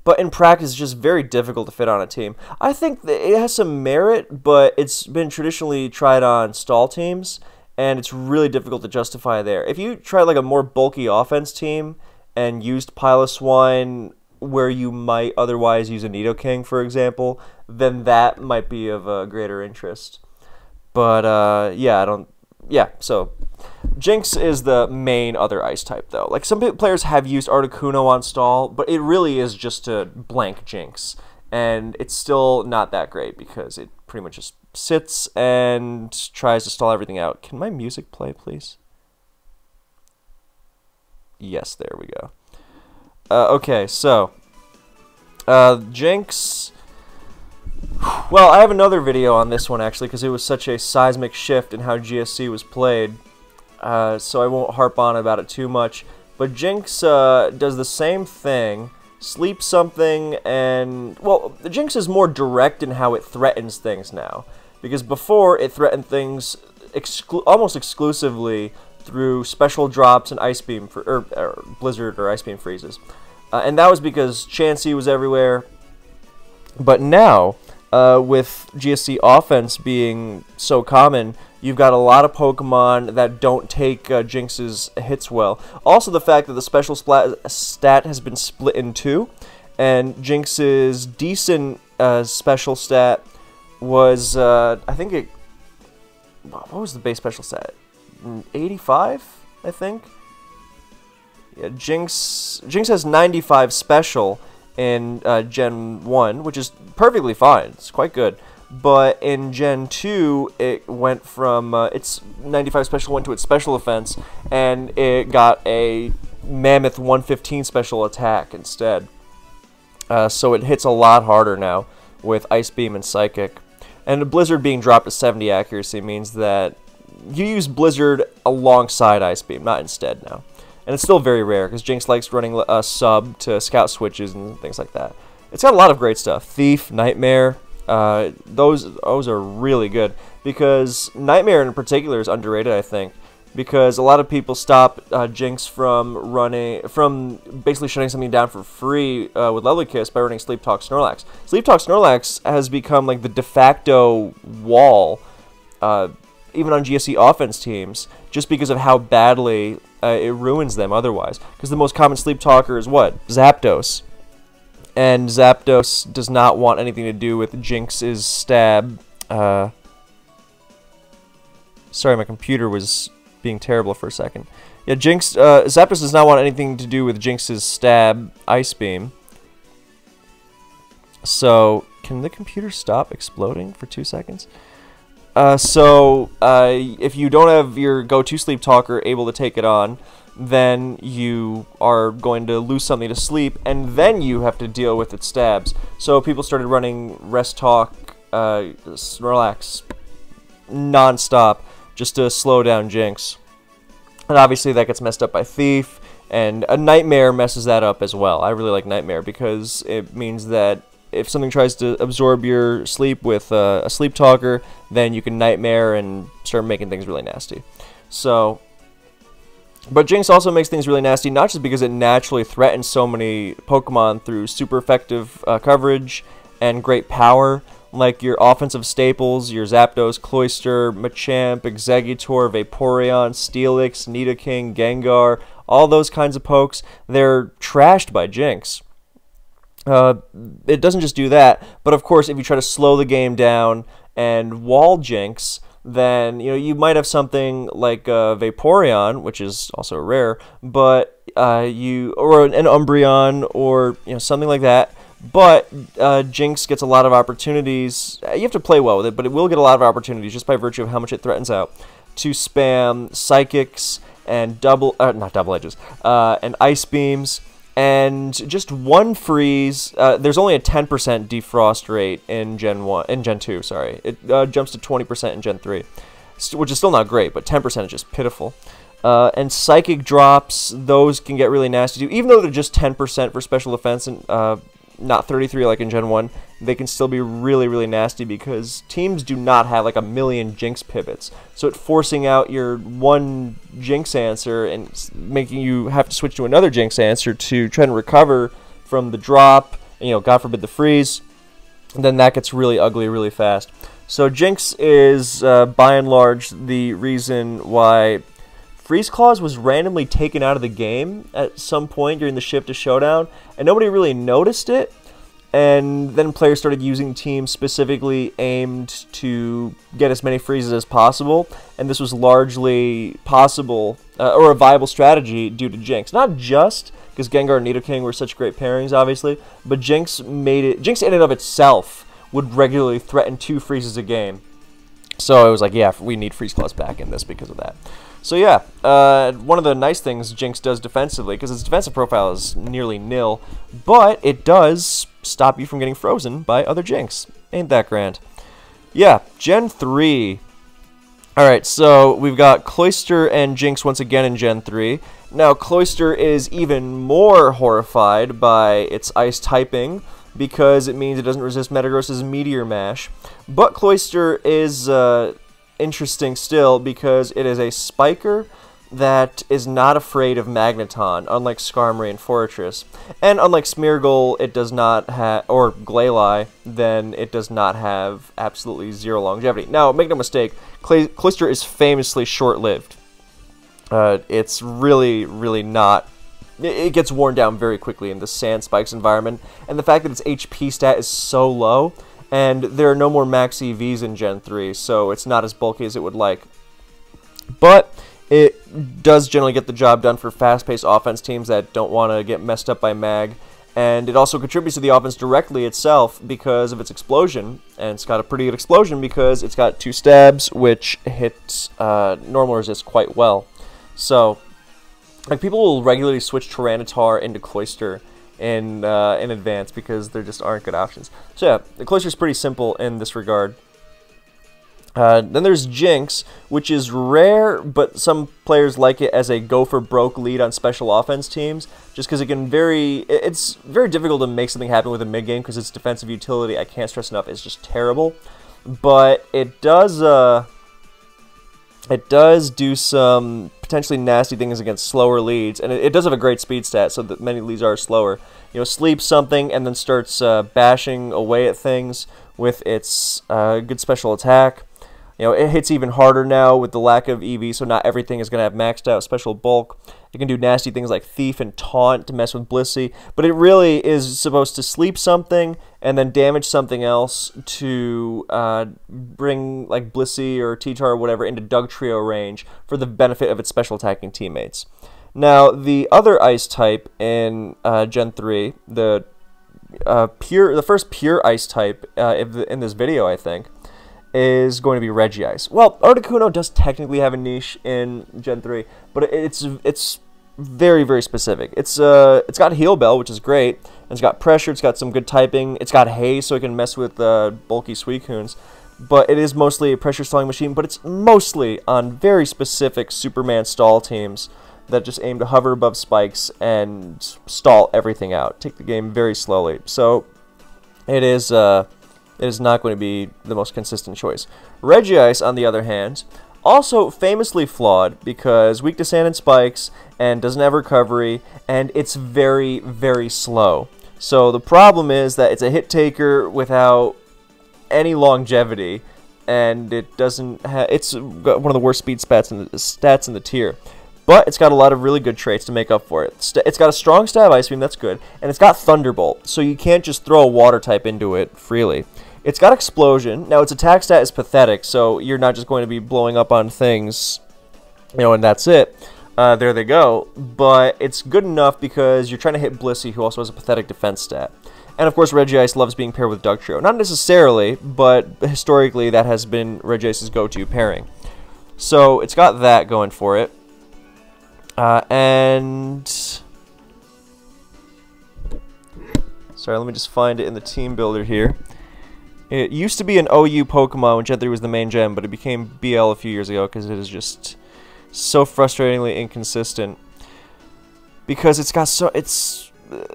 But in practice, it's just very difficult to fit on a team. I think that it has some merit, but it's been traditionally tried on stall teams, and it's really difficult to justify there. If you try like a more bulky offense team and used Piloswine where you might otherwise use a Nidoking, for example, then that might be of a greater interest. But yeah, so Jynx is the main other ice type, though. Like, some players have used Articuno on stall, but it really is just a blank Jynx. And it's still not that great because it pretty much just sits and tries to stall everything out. Can my music play, please? Yes, there we go. Okay, so Jynx. Well, I have another video on this one, actually, because it was such a seismic shift in how GSC was played. So I won't harp on about it too much. But Jynx does the same thing, sleeps something, and... Well, the Jynx is more direct in how it threatens things now. Because before, it threatened things almost exclusively through special drops and Ice Beam, or Blizzard or Ice Beam freezes. And that was because Chansey was everywhere. But now, with GSC offense being so common, you've got a lot of Pokemon that don't take Jynx's hits well. Also, the fact that the special stat has been split in two, and Jynx's decent special stat was, I think it... What was the base special stat? 85, I think? Yeah, Jynx has 95 special in Gen 1, which is perfectly fine. It's quite good. But in Gen 2, it went from its 95 special went to its special offense, and it got a mammoth 115 special attack instead. So it hits a lot harder now with Ice Beam and Psychic. And the Blizzard being dropped to 70 accuracy means that you use Blizzard alongside Ice Beam, not instead now. And it's still very rare, because Jynx likes running sub to scout switches and things like that. It's got a lot of great stuff. Thief, Nightmare, those are really good. Because Nightmare in particular is underrated, I think. Because a lot of people stop Jynx from basically shutting something down for free with Lovely Kiss by running Sleep Talk Snorlax. Sleep Talk Snorlax has become like the de facto wall, even on GSC offense teams, just because of how badly it ruins them otherwise. Because the most common Sleep Talker is what? Zapdos. And Zapdos does not want anything to do with Jynx's stab. Sorry, my computer was being terrible for a second. Yeah, Zapdos does not want anything to do with Jynx's stab Ice Beam. So, can the computer stop exploding for 2 seconds? If you don't have your go-to Sleep Talker able to take it on, then you are going to lose something to sleep, and then you have to deal with its stabs. So people started running Rest Talk, Snorlax non-stop just to slow down Jynx. And obviously that gets messed up by Thief, and a Nightmare messes that up as well. I really like Nightmare because it means that if something tries to absorb your sleep with a Sleep Talker, then you can Nightmare and start making things really nasty. So, but Jynx also makes things really nasty, not just because it naturally threatens so many Pokemon through super effective coverage and great power, like your offensive staples, your Zapdos, Cloyster, Machamp, Exeggutor, Vaporeon, Steelix, Nidoking, Gengar, all those kinds of pokes, they're trashed by Jynx. It doesn't just do that, but of course if you try to slow the game down and wall Jynx, then you might have something like Vaporeon, which is also rare, but or an Umbreon or something like that. But Jynx gets a lot of opportunities. You have to play well with it, but it will get a lot of opportunities just by virtue of how much it threatens out to spam Psychics and not double edges, and Ice Beams. And just one freeze. There's only a 10% defrost rate in Gen 2. Sorry, it jumps to 20% in Gen 3, which is still not great, but 10% is just pitiful. And Psychic drops, those can get really nasty too, even though they're just 10% for special defense and not 33 like in Gen 1. they can still be really, really nasty because teams do not have like a million Jinx pivots. So it's forcing out your one Jinx answer and making you have to switch to another Jinx answer to try and recover from the drop, and, God forbid the freeze. And then that gets really ugly really fast. So Jinx is, by and large, the reason why Freeze Claws was randomly taken out of the game at some point during the Shift to Showdown, and nobody really noticed it. And then players started using teams specifically aimed to get as many freezes as possible, and this was largely possible, or a viable strategy due to Jinx. Not just because Gengar and Nidoking were such great pairings, obviously, but Jinx made it. Jinx in and of itself would regularly threaten 2 freezes a game. So it was like, yeah, we need Freeze Claws back in this because of that. So yeah, one of the nice things Jinx does defensively, because its defensive profile is nearly nil, but it does stop you from getting frozen by other Jinx. Ain't that grand? Yeah, Gen 3. Alright, so we've got Cloyster and Jinx once again in Gen 3. Now, Cloyster is even more horrified by its ice typing, because it means it doesn't resist Metagross's Meteor Mash. But Cloyster is interesting still because it is a spiker that is not afraid of Magneton, unlike Skarmory and Forretress. And unlike Smeargle, it does not have, or Glalie, then it does not have absolutely 0 longevity. Now, make no mistake, Cloyster is famously short-lived. It's really, really not. It gets worn down very quickly in the Sand Spikes environment, and the fact that its HP stat is so low, and there are no more max EVs in Gen 3, so it's not as bulky as it would like. But it does generally get the job done for fast-paced offense teams that don't want to get messed up by Mag, and it also contributes to the offense directly itself because of its explosion, and it's got a pretty good explosion because it's got 2 stabs, which hits normal resist quite well. So, like, people will regularly switch Tyranitar into Cloyster in advance because there just aren't good options. So yeah, the Cloyster is pretty simple in this regard. Then there's Jinx, which is rare, but some players like it as a go-for-broke lead on special offense teams, just because it's very difficult to make something happen with a mid-game because its defensive utility, I can't stress enough, is just terrible. But it does do some potentially nasty things against slower leads, and it does have a great speed stat, so that many leads are slower. Sleeps something and then starts bashing away at things with its good special attack. It hits even harder now with the lack of EV, so not everything is going to have maxed out special bulk. It can do nasty things like Thief and Taunt to mess with Blissey, but it really is supposed to sleep something and then damage something else to bring like Blissey or T-Tar or whatever into Dugtrio range for the benefit of its special attacking teammates. Now, the other ice type in Gen 3, the first pure ice type in this video, I think, is going to be Regice. Well, Articuno does technically have a niche in Gen 3, but it's very, very specific. It's got Heal Bell, which is great, and it's got Pressure, it's got some good typing, it's got Haze, so it can mess with bulky Suicunes, but it is mostly a pressure stalling machine, but it's mostly on very specific Superman stall teams that just aim to hover above spikes and stall everything out, take the game very slowly. So it is not going to be the most consistent choice. Regice, on the other hand, also famously flawed because weak to sand and spikes and doesn't have recovery, and it's very, very slow. So the problem is that it's a hit taker without any longevity, and it doesn't have. It's got one of the worst speed stats in the tier. But it's got a lot of really good traits to make up for it. It's got a strong stab Ice Beam, that's good, and it's got Thunderbolt, so you can't just throw a water type into it freely. It's got Explosion. Now, its attack stat is pathetic, so you're not just going to be blowing up on things, and that's it. There they go. But it's good enough because you're trying to hit Blissey, who also has a pathetic defense stat. And, of course, Regice loves being paired with Dugtrio. Not necessarily, but historically that has been Regice's go-to pairing. So, it's got that going for it. Sorry, let me just find it in the team builder here. It used to be an OU Pokemon when Gen 3 was the main gen, but it became BL a few years ago because it is just so frustratingly inconsistent. Because it's got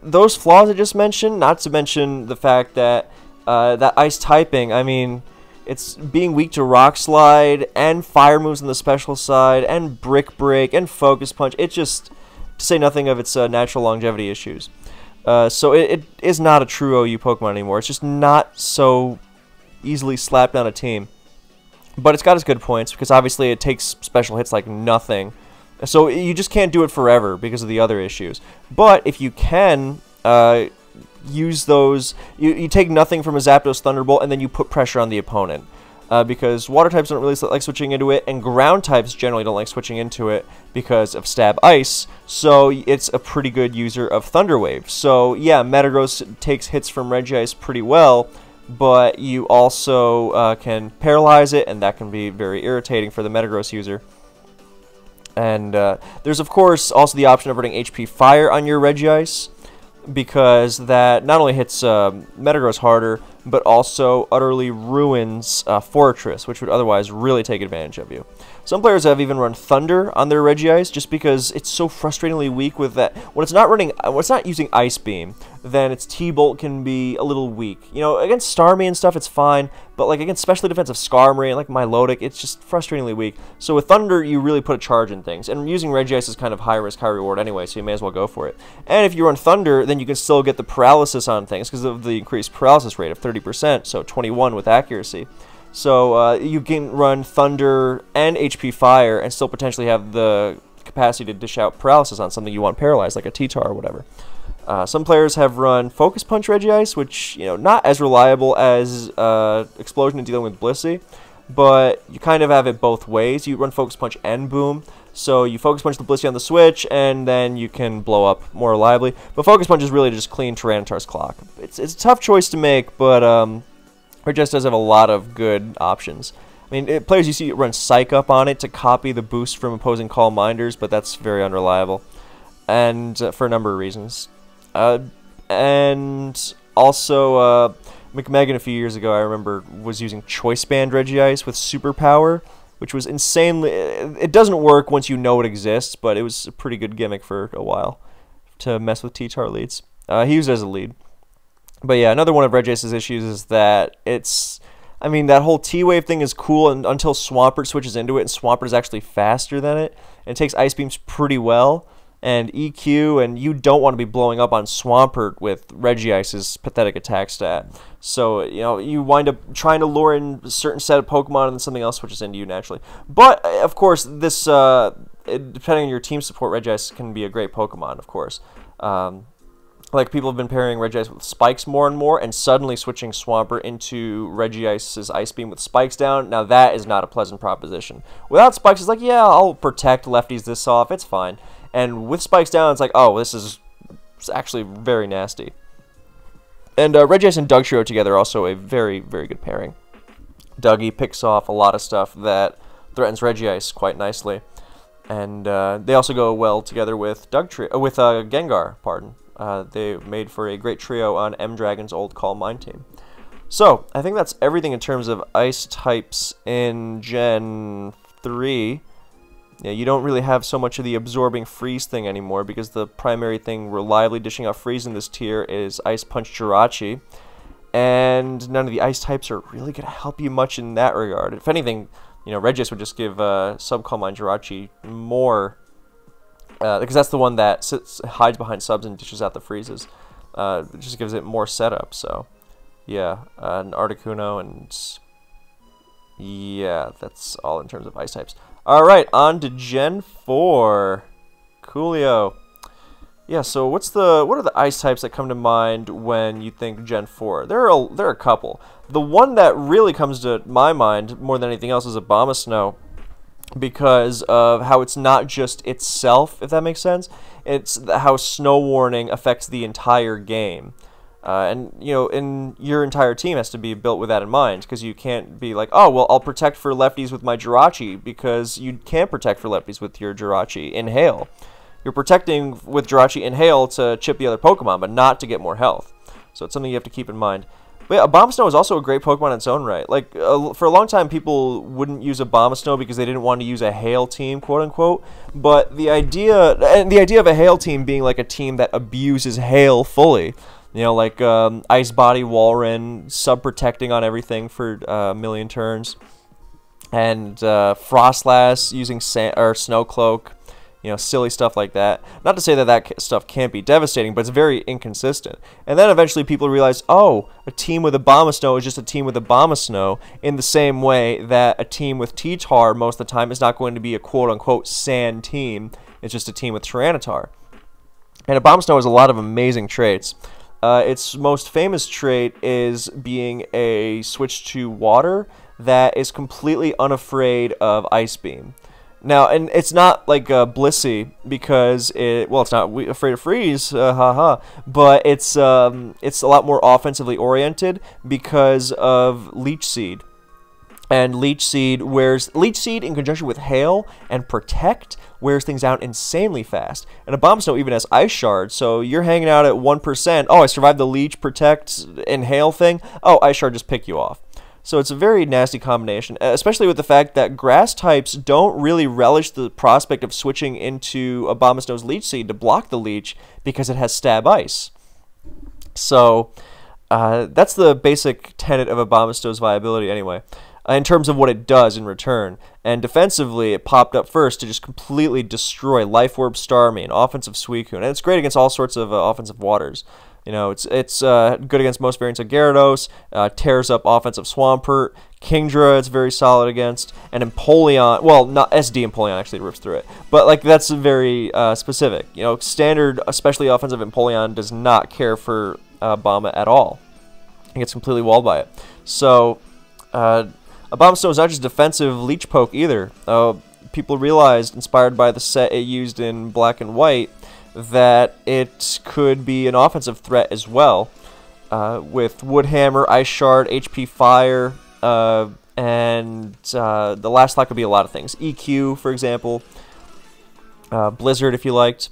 those flaws I just mentioned, not to mention the fact that That ice typing, I mean, it's being weak to Rock Slide, and fire moves on the special side, and Brick Break, and Focus Punch. It just, to say nothing of its natural longevity issues. So it is not a true OU Pokemon anymore. It's just not so easily slapped on a team. But it's got its good points, because obviously it takes special hits like nothing. So you just can't do it forever because of the other issues. But if you can use those, you take nothing from a Zapdos Thunderbolt, and then you put pressure on the opponent. Because water types don't really like switching into it, and ground types generally don't like switching into it because of Stab Ice, so it's a pretty good user of Thunder Wave. So yeah, Metagross takes hits from Regice pretty well, but you also can paralyze it, and that can be very irritating for the Metagross user. And there's of course also the option of running HP Fire on your Regice, because that not only hits Metagross harder, but also utterly ruins Fortress, which would otherwise really take advantage of you. Some players have even run Thunder on their Regice just because it's so frustratingly weak with that. When it's not using Ice Beam, then its T-Bolt can be a little weak. You know, against Starmie and stuff, it's fine, but like against specially defensive Skarmory and like Milotic, it's just frustratingly weak. So with Thunder, you really put a charge in things, and using Regice is kind of high risk, high reward anyway, so you may as well go for it. And if you run Thunder, then you can still get the paralysis on things because of the increased paralysis rate of 30%, so 21 with accuracy. So you can run Thunder and HP Fire and still potentially have the capacity to dish out paralysis on something you want paralyzed, like a T-Tar or whatever. Some players have run Focus Punch Regice, which, you know, not as reliable as Explosion in dealing with Blissey, but you kind of have it both ways. You run Focus Punch and Boom, so you Focus Punch the Blissey on the switch, and then you can blow up more reliably. But Focus Punch is really to just clean Tyranitar's clock. It's a tough choice to make, but Regice does have a lot of good options. I mean, players you see run Psych Up on it to copy the boost from opposing Calm Minders, but that's very unreliable, and for a number of reasons. And also, McMegan a few years ago, I remember, was using Choice Band Regice with Superpower, which was insanely... It doesn't work once you know it exists, but it was a pretty good gimmick for a while to mess with T-Tar leads. He used it as a lead. But yeah, another one of Regice's issues is that it's... I mean, that whole T-Wave thing is cool until Swampert switches into it, and Swampert is actually faster than it, and it takes Ice Beams pretty well, and EQ, and you don't want to be blowing up on Swampert with Regice's pathetic attack stat. So, you know, you wind up trying to lure in a certain set of Pokemon, and then something else switches into you naturally. But, of course, this, depending on your team support, Regice can be a great Pokemon, of course. Like, people have been pairing Regice with Spikes more and more, and suddenly switching Swampert into Regice's Ice Beam with Spikes down. Now, that is not a pleasant proposition. Without Spikes, it's like, yeah, I'll protect lefties this off, it's fine. And with Spikes down, it's like, oh, this is actually very nasty. And Regice and Dugtrio together are also a very, very good pairing. Dougie picks off a lot of stuff that threatens Regice quite nicely. And they also go well together with Gengar, pardon. They made for a great trio on M-Dragon's old Calm Mind team. So, I think that's everything in terms of ice types in Gen 3. Yeah, you don't really have so much of the absorbing freeze thing anymore, because the primary thing reliably dishing out freeze in this tier is Ice Punch Jirachi. And none of the ice types are really going to help you much in that regard. If anything, you know, Regice would just give Sub-Calm Mind Jirachi more... because that's the one that hides behind subs and dishes out the freezes. It just gives it more setup, so... Yeah, an Articuno, and... Yeah, that's all in terms of ice types. Alright, on to Gen 4. Coolio. Yeah, so what are the ice types that come to mind when you think Gen 4? There are a couple. The one that really comes to my mind more than anything else is Abomasnow, because of how it's not just itself, if that makes sense. It's how Snow Warning affects the entire game. And, you know, your entire team has to be built with that in mind, because you can't be like, oh, well, I'll protect for lefties with my Jirachi, because you can't protect for lefties with your Jirachi in Hail. You're protecting with Jirachi in Hail to chip the other Pokemon, but not to get more health. So it's something you have to keep in mind. But yeah, Abomasnow is also a great Pokemon in its own right. Like, for a long time, people wouldn't use Abomasnow because they didn't want to use a Hail team, quote-unquote. But the idea of a Hail team being like a team that abuses Hail fully, You know, like Ice Body Walrein, sub-protecting on everything for a million turns. And Frostlass using Snow Cloak. You know, silly stuff like that. Not to say that that stuff can't be devastating, but it's very inconsistent. And then eventually people realize, oh, a team with Abomasnow is just a team with Abomasnow, in the same way that a team with T-Tar most of the time is not going to be a quote-unquote sand team. It's just a team with Tyranitar. And Abomasnow has a lot of amazing traits. Its most famous trait is being a switch to water that is completely unafraid of Ice Beam. Now, and it's not like Blissey, because it's not afraid of freeze, haha, but it's a lot more offensively oriented because of Leech Seed. And Leech Seed in conjunction with Hail and Protect wears things out insanely fast. And Abomasnow even has Ice Shard, so you're hanging out at 1%. Oh, I survived the Leech, Protect, and Hail thing. Oh, Ice Shard just pick you off. So it's a very nasty combination, especially with the fact that grass types don't really relish the prospect of switching into Abomasnow's Leech Seed to block the Leech because it has Stab Ice. So that's the basic tenet of Abomasnow's viability anyway, in terms of what it does in return. And defensively, it popped up first to just completely destroy Life Orb Starmie and offensive Suicune. And it's great against all sorts of offensive waters. You know, it's good against most variants of Gyarados, tears up offensive Swampert, Kingdra it's very solid against, and Empoleon, well, not SD Empoleon actually rips through it, but like that's very specific. You know, standard, especially offensive Empoleon does not care for Obama at all. It gets completely walled by it. So, Abomasnow is not just defensive Leech Poke either. People realized, inspired by the set it used in Black and White, that it could be an offensive threat as well, with Wood Hammer, Ice Shard, HP Fire, and the last slot could be a lot of things. EQ, for example, Blizzard if you liked,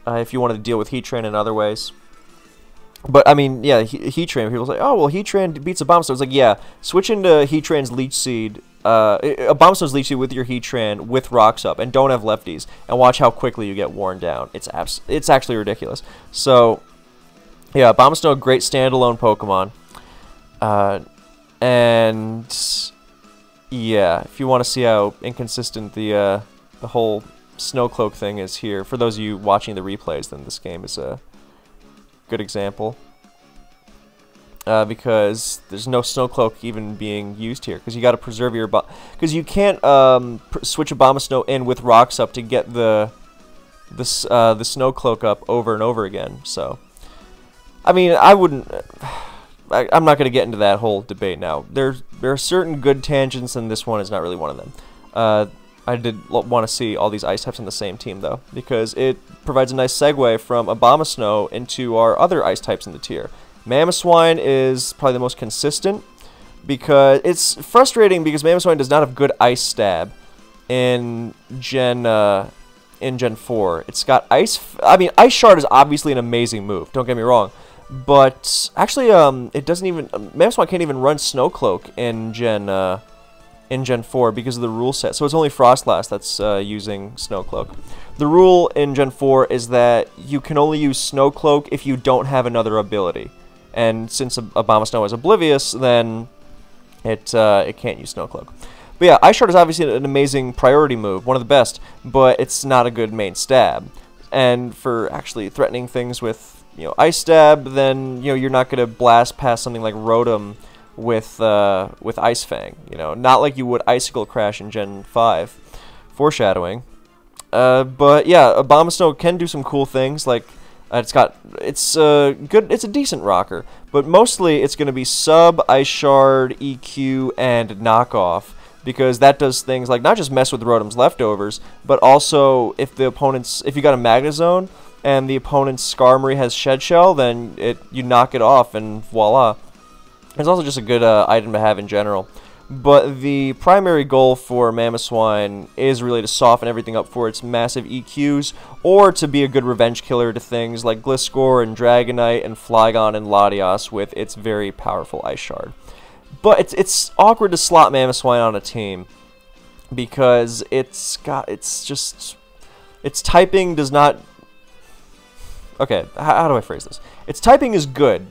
if you wanted to deal with Heatran in other ways. But, I mean, yeah, Heatran, people say, oh, well, Heatran beats Abomasnow. It's like, yeah, switch into Heatran's Leech Seed, Abomasnow's Leech Seed with your Heatran with Rocks up, and don't have lefties, and watch how quickly you get worn down. It's actually ridiculous. So, yeah, Abomasnow, great standalone Pokemon. And, yeah, if you want to see how inconsistent the whole Snowcloak thing is here, for those of you watching the replays, then this game is a good example, because there's no Snowcloak even being used here, because you got to preserve your because you can't switch Abomasnow in with Rocks up to get the Snowcloak up over and over again. So, I mean, I'm not going to get into that whole debate now. There are certain good tangents, and this one is not really one of them. I did want to see all these ice types on the same team, though, because it provides a nice segue from Abomasnow into our other ice types in the tier. Mamoswine is probably the most consistent, because it's frustrating because Mamoswine does not have good Ice Stab in Gen 4. It's got Ice... I mean, Ice Shard is obviously an amazing move, don't get me wrong, but actually, it doesn't even... Mamoswine can't even run Snowcloak in Gen 4 because of the rule set. So it's only Frostlass that's using Snowcloak. The rule in Gen 4 is that you can only use Snowcloak if you don't have another ability. And since Abomasnow is oblivious, then it can't use Snowcloak. But yeah, Ice Shard is obviously an amazing priority move, one of the best, but it's not a good main stab. And for actually threatening things with, you know, Ice Stab, then, you know, you're not going to blast past something like Rotom with Ice Fang, you know, not like you would Icicle Crash in Gen 5, foreshadowing. But yeah, Abomasnow can do some cool things, like it's a decent rocker, but mostly it's going to be Sub, Ice Shard, EQ, and Knockoff, because that does things like not just mess with Rotom's leftovers, but also if you got a Magnezone and the opponent's Skarmory has Shed Shell, then you knock it off and voila. It's also just a good item to have in general. But the primary goal for Mamoswine is really to soften everything up for its massive EQs, or to be a good revenge killer to things like Gliscor and Dragonite and Flygon and Latias with its very powerful Ice Shard. But it's awkward to slot Mamoswine on a team, because its typing does not... Okay, how do I phrase this? Its typing is good,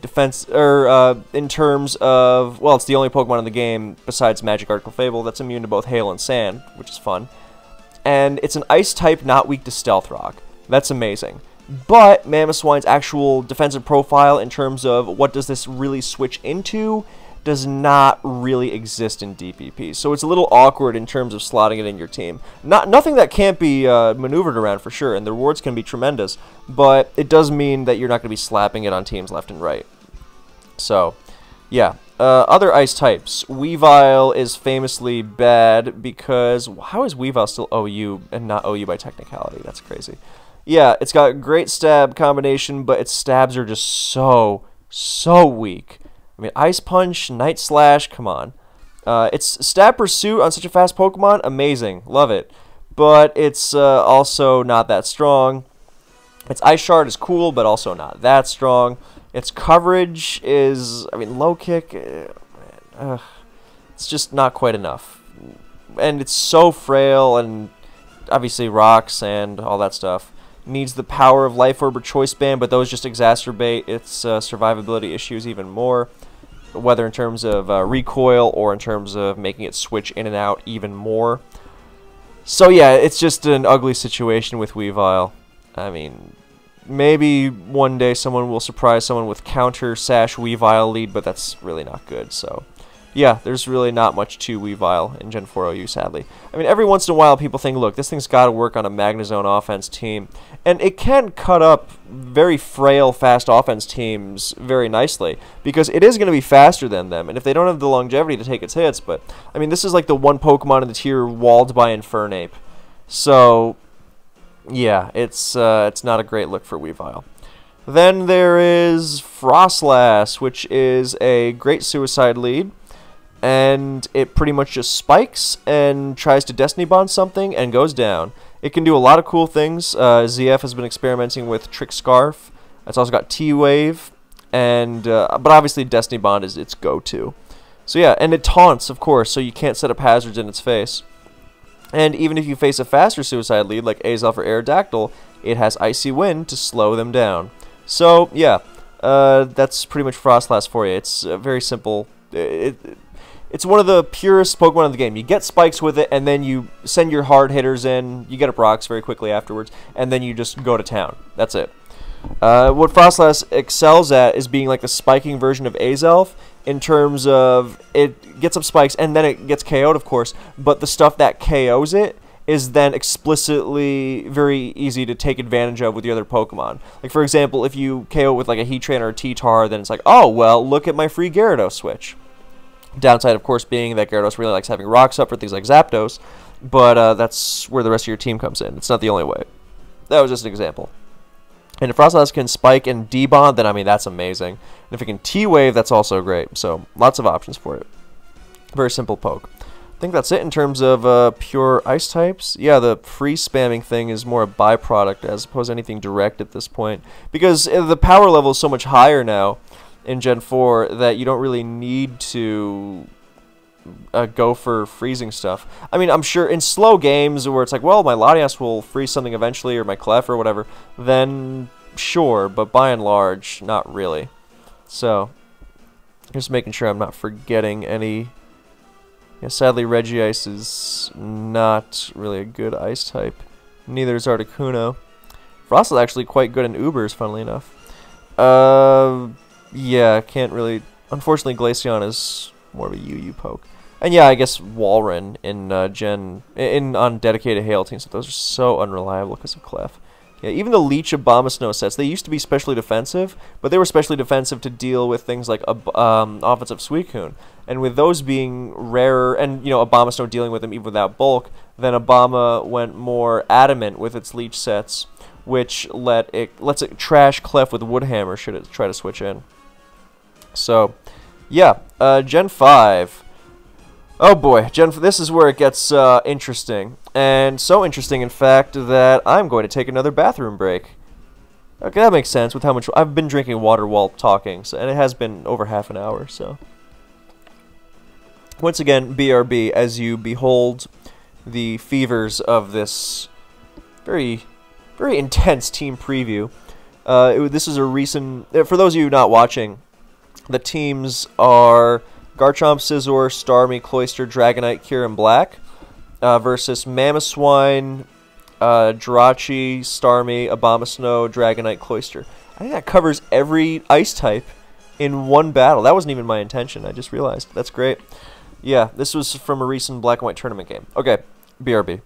in terms of, well, it's the only Pokemon in the game besides Magikarp Clefable that's immune to both hail and sand, which is fun. And it's an ice type not weak to Stealth Rock. That's amazing. But Mamoswine's actual defensive profile in terms of what does this really switch into does not really exist in DPP. So it's a little awkward in terms of slotting it in your team. Nothing that can't be maneuvered around for sure, and the rewards can be tremendous, but it does mean that you're not going to be slapping it on teams left and right. So, yeah. Other ice types. Weavile is famously bad because... How is Weavile still OU and not OU by technicality? That's crazy. Yeah, it's got great stab combination, but its stabs are just so weak. I mean, Ice Punch, Night Slash, come on. Its Stab Pursuit on such a fast Pokemon, amazing, love it. But it's also not that strong. Its Ice Shard is cool, but also not that strong. Its coverage is, I mean, low kick, it's just not quite enough. And it's so frail, and obviously rocks and all that stuff. Needs the power of Life Orb or Choice Band, but those just exacerbate its survivability issues even more, whether in terms of recoil or in terms of making it switch in and out even more. So yeah, it's just an ugly situation with Weavile. I mean, maybe one day someone will surprise someone with counter Sash Weavile lead, but that's really not good, so... Yeah, there's really not much to Weavile in Gen 4 OU, sadly. I mean, every once in a while people think, look, this thing's got to work on a Magnezone offense team. And it can cut up very frail, fast offense teams very nicely, because it is going to be faster than them, and if they don't have the longevity to take its hits, but, I mean, this is like the one Pokemon in the tier walled by Infernape. So, yeah, it's not a great look for Weavile. Then there is Frostlass, which is a great suicide lead. And it pretty much just spikes and tries to Destiny Bond something and goes down. It can do a lot of cool things. ZF has been experimenting with Trick Scarf. It's also got T-Wave, and but obviously Destiny Bond is its go-to. So yeah, and it taunts, of course, so you can't set up hazards in its face. And even if you face a faster suicide lead like Azelf or Aerodactyl, it has Icy Wind to slow them down. So yeah, that's pretty much Frostlass for you. It's very simple. It's one of the purest Pokemon in the game. You get spikes with it, and then you send your hard hitters in. You get up rocks very quickly afterwards, and then you just go to town. That's it. What Frostlass excels at is being like the spiking version of Azelf in terms of it gets up spikes, and then it gets KO'd, of course, but the stuff that KOs it is then explicitly very easy to take advantage of with the other Pokemon. Like, for example, if you KO it with like a Heatran or a T-Tar, then it's like, oh, well, look at my free Gyarados switch. Downside, of course, being that Gyarados really likes having rocks up for things like Zapdos, but that's where the rest of your team comes in. It's not the only way. That was just an example. And if Frostlass can spike and D-Bond, then, I mean, that's amazing. And if it can T-Wave, that's also great. So, lots of options for it. Very simple poke. I think that's it in terms of pure ice types. Yeah, the free spamming thing is more a byproduct as opposed to anything direct at this point, because the power level is so much higher now in Gen 4 that you don't really need to go for freezing stuff. I mean, I'm sure in slow games where it's like, well, my Latias will freeze something eventually, or my Clef or whatever, then sure, but by and large, not really. So, just making sure I'm not forgetting any. Yeah, sadly, Regice is not really a good ice type. Neither is Articuno. Frost is actually quite good in Ubers, funnily enough. Yeah, can't really... Unfortunately, Glaceon is more of a UU poke. And yeah, I guess Walrein in on dedicated Hail teams, so those are so unreliable because of Clef. Yeah, even the Leech Abomasnow sets, they used to be specially defensive, but they were specially defensive to deal with things like offensive Suicune. And with those being rarer, and you know, Abomasnow dealing with them even without bulk, then Obama went more adamant with its Leech sets, which lets it trash Clef with Woodhammer should it try to switch in. So, yeah, Gen 5. Oh boy, this is where it gets interesting. And so interesting, in fact, that I'm going to take another bathroom break. Okay, that makes sense with how much... I've been drinking water while talking, so, and it has been over half an hour, so... Once again, BRB, as you behold the fevers of this very, very intense team preview. This is a recent... For those of you not watching, the teams are Garchomp, Scizor, Starmie, Cloyster, Dragonite, Kyurem, Black versus Mamoswine, Jirachi, Starmie, Abomasnow, Dragonite, Cloyster. I think that covers every ice type in one battle. That wasn't even my intention. I just realized. That's great. Yeah, this was from a recent Black and White tournament game. Okay, BRB.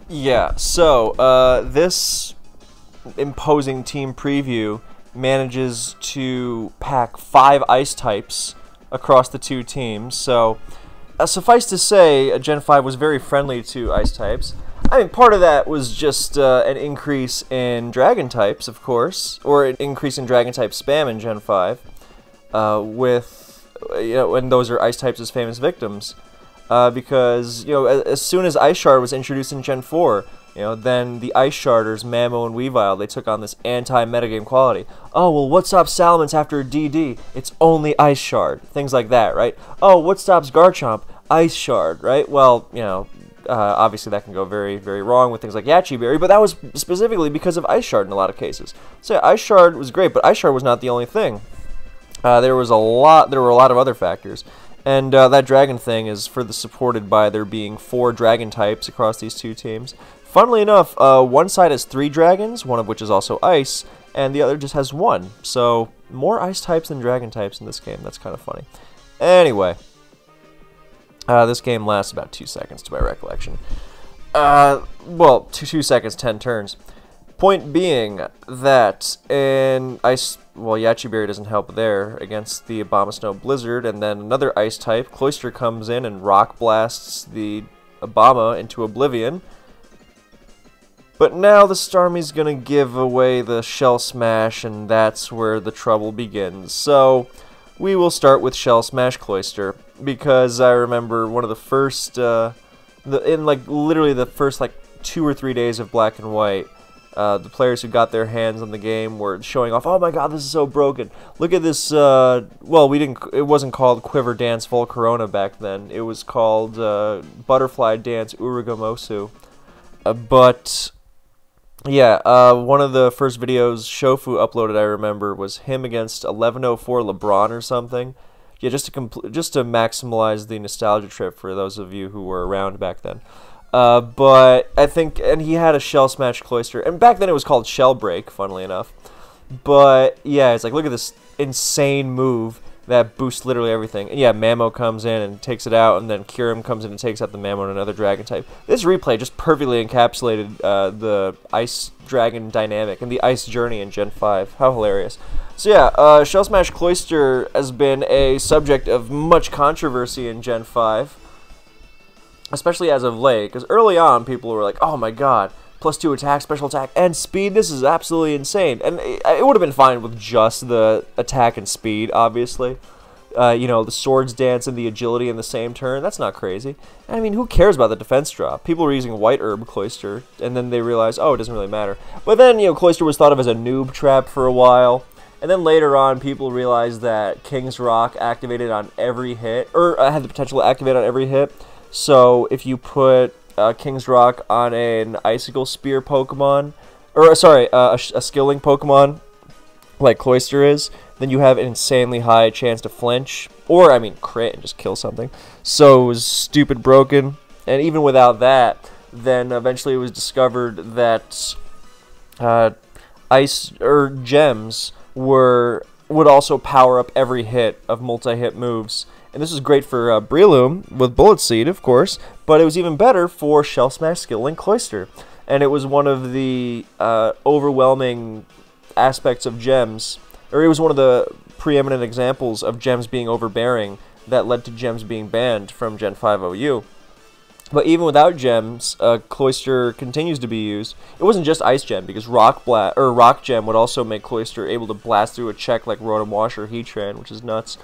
Yeah, so this imposing team preview manages to pack 5 ice types across the 2 teams. So suffice to say, Gen 5 was very friendly to ice types. I mean, part of that was just an increase in dragon types, of course, or an increase in dragon type spam in Gen 5, with, and those are ice types as famous victims. Because, as soon as Ice Shard was introduced in Gen 4, then the Ice Sharders, Mamo and Weavile, they took on this anti-metagame quality. Oh, well, what stops Salamence after DD? It's only Ice Shard. Things like that, right? Oh, what stops Garchomp? Ice Shard, right? Well, obviously that can go very, very wrong with things like Yachi Berry, but that was specifically because of Ice Shard in a lot of cases. So yeah, Ice Shard was great, but Ice Shard was not the only thing. There were a lot of other factors. And that dragon thing is further supported by there being 4 dragon types across these 2 teams. Funnily enough, one side has 3 dragons, one of which is also ice, and the other just has 1. So, more ice types than dragon types in this game. That's kind of funny. Anyway, this game lasts about 2 seconds to my recollection. Well, 2 seconds, 10 turns. Point being that in ice... Well, Yachi Berry doesn't help there against the Abomasnow Blizzard, and then another ice type, Cloyster, comes in and rock blasts the Obama into oblivion. But now the Starmie's gonna give away the Shell Smash, and that's where the trouble begins. So we will start with Shell Smash Cloyster, because I remember one of the first, literally the first 2 or 3 days of Black and White, the players who got their hands on the game were showing off, oh my god, this is so broken. Look at this, well, it wasn't called Quiver Dance Volcarona back then. It was called Butterfly Dance Urugamosu. But, yeah, one of the first videos Shofu uploaded, I remember, was him against 1104 LeBron or something. Yeah, just to maximize the nostalgia trip for those of you who were around back then. But I think, and he had a Shell Smash Cloyster, and back then it was called Shell Break, funnily enough. But yeah, it's like, look at this insane move that boosts literally everything. And yeah, Mamo comes in and takes it out, and then Kyurem comes in and takes out the Mamo and another dragon type. This replay just perfectly encapsulated the Ice Dragon dynamic and the Ice Journey in Gen 5. How hilarious. So yeah, Shell Smash Cloyster has been a subject of much controversy in Gen 5. especially as of late, because early on people were like, oh my god, +2 attack, special attack, and speed, this is absolutely insane. And it would have been fine with just the attack and speed, obviously. You know, the swords dance and the agility in the same turn, that's not crazy. I mean, who cares about the defense drop? People were using White Herb Cloister, and then they realized, oh, it doesn't really matter. But then, you know, Cloister was thought of as a noob trap for a while. And then later on, people realized that King's Rock activated on every hit, or had the potential to activate on every hit. So if you put King's Rock on an Icicle Spear Pokemon, or sorry, a Skilling Pokemon, like Cloister is, then you have an insanely high chance to flinch, or, I mean, crit and just kill something. So it was stupid broken, and even without that, then eventually it was discovered that ice, or gems, would also power up every hit of multi-hit moves. And this was great for Breloom, with Bullet Seed, of course, but it was even better for Shell Smash, Skilling, Cloister. And it was one of the overwhelming aspects of gems, or it was one of the preeminent examples of gems being overbearing that led to gems being banned from Gen 5 OU. But even without gems, Cloister continues to be used. It wasn't just Ice Gem, because Rock Gem would also make Cloister able to blast through a check like Rotom Wash or Heatran, which is nuts.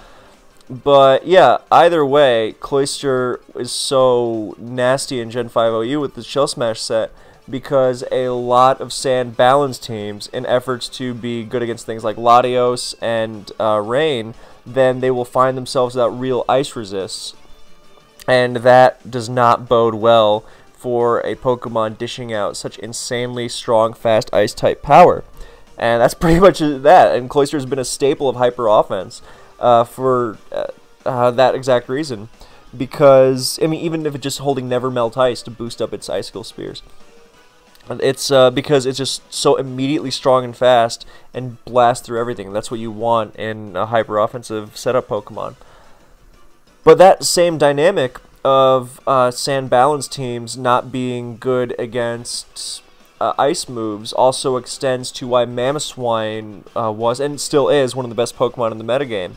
But yeah, either way, Cloister is so nasty in Gen 5 OU with the Shell Smash set, because a lot of sand balance teams, in efforts to be good against things like Latios and Rain, then they will find themselves without real ice resists. And that does not bode well for a Pokemon dishing out such insanely strong, fast Ice-type power. And that's pretty much that. And Cloister has been a staple of Hyper Offense for that exact reason. Because, I mean, even if it's just holding Never Melt Ice to boost up its Icicle Spears. It's because it's just so immediately strong and fast and blasts through everything. That's what you want in a Hyper Offensive setup Pokemon. But that same dynamic of sand balance teams not being good against ice moves also extends to why Mamoswine was, and still is, one of the best Pokemon in the metagame.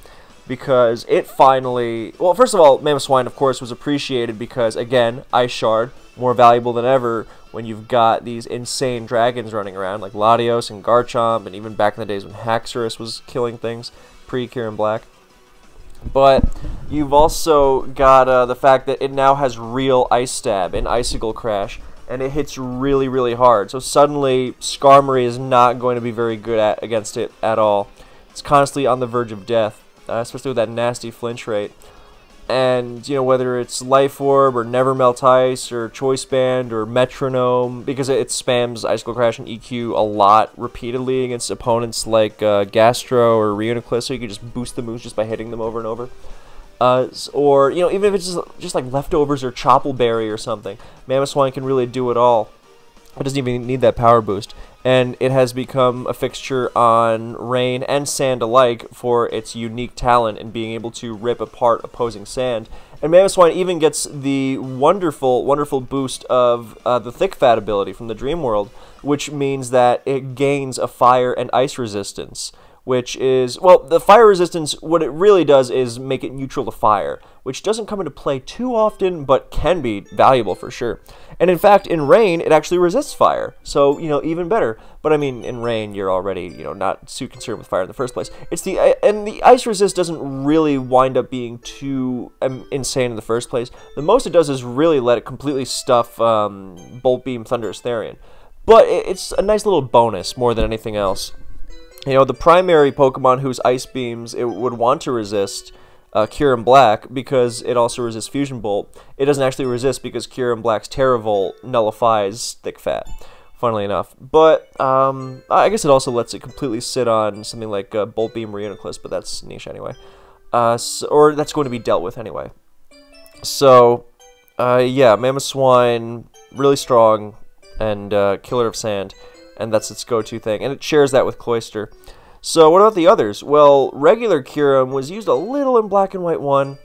Because it finally... Well, first of all, Mamoswine, of course, was appreciated because, again, Ice Shard, more valuable than ever when you've got these insane dragons running around, like Latios and Garchomp, and even back in the days when Haxorus was killing things, pre-Kyurem Black. But you've also got the fact that it now has real Ice Stab and Icicle Crash, and it hits really, really hard. So suddenly, Skarmory is not going to be very good against it at all. It's constantly on the verge of death, especially with that nasty flinch rate. And, you know, whether it's Life Orb or Never Melt Ice or Choice Band or Metronome, because it spams Icicle Crash and EQ a lot repeatedly against opponents like Gastro or Reuniclus, so you can just boost the moves just by hitting them over and over. Or, you know, even if it's just like Leftovers or Choppleberry or something, Mamoswine can really do it all. It doesn't even need that power boost. And it has become a fixture on Rain and Sand alike for its unique talent in being able to rip apart opposing Sand. And Mamoswine even gets the wonderful, wonderful boost of the Thick Fat ability from the Dream World, which means that it gains a Fire and Ice resistance. Which is, well, the fire resistance, what it really does is make it neutral to fire, which doesn't come into play too often, but can be valuable for sure. And in fact, in Rain, it actually resists fire, so, you know, even better. But I mean, in Rain, you're already, you know, not too concerned with fire in the first place. And the ice resist doesn't really wind up being too insane in the first place. The most it does is really let it completely stuff Bolt Beam Thunderous Therian. But it's a nice little bonus more than anything else. You know, the primary Pokemon whose Ice Beams it would want to resist Kyurem Black, because it also resists Fusion Bolt, it doesn't actually resist because Kyurem Black's Terra Volt nullifies Thick Fat, funnily enough. But I guess it also lets it completely sit on something like Bolt Beam Reuniclus, but that's niche anyway. Or that's going to be dealt with anyway. So, yeah, Mamoswine, really strong, and Killer of Sand. And that's its go-to thing, and it shares that with Cloister. So what about the others? Well, regular Kyurem was used a little in Black and White 1,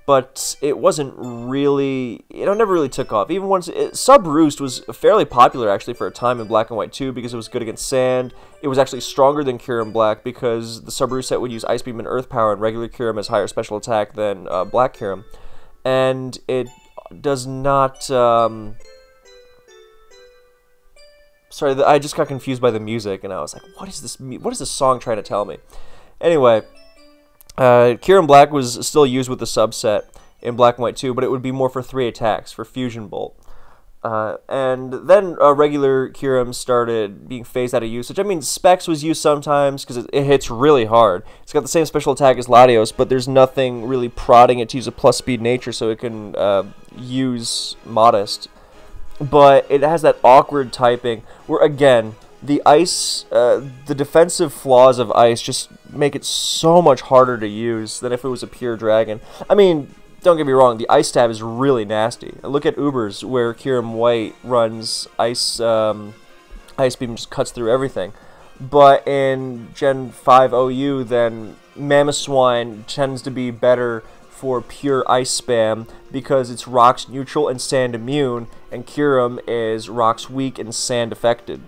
but it wasn't really, you know, never really took off. Even once, Sub-Roost was fairly popular actually for a time in Black and White 2 because it was good against Sand. It was actually stronger than Kyurem Black because the Sub-Roost set would use Ice Beam and Earth Power, and regular Kyurem has higher special attack than Black Kyurem. And it does not, sorry, I just got confused by the music, and I was like, what is this song trying to tell me? Anyway, Kyurem Black was still used with the subset in Black and White 2, but it would be more for 3 attacks, for Fusion Bolt. And then regular Kyurem started being phased out of usage. I mean, Specs was used sometimes because it hits really hard. It's got the same special attack as Latios, but there's nothing really prodding it to use a plus speed nature, so it can use Modest. But it has that awkward typing where, again, the ice, the defensive flaws of ice just make it so much harder to use than if it was a pure dragon. I mean, don't get me wrong, the ice stab is really nasty. Look at Ubers, where Kyurem White runs ice beam, just cuts through everything. But in Gen 5 OU, then Mamoswine tends to be better for pure ice spam because it's rocks neutral and sand immune, and Kyurem is rocks weak and sand affected.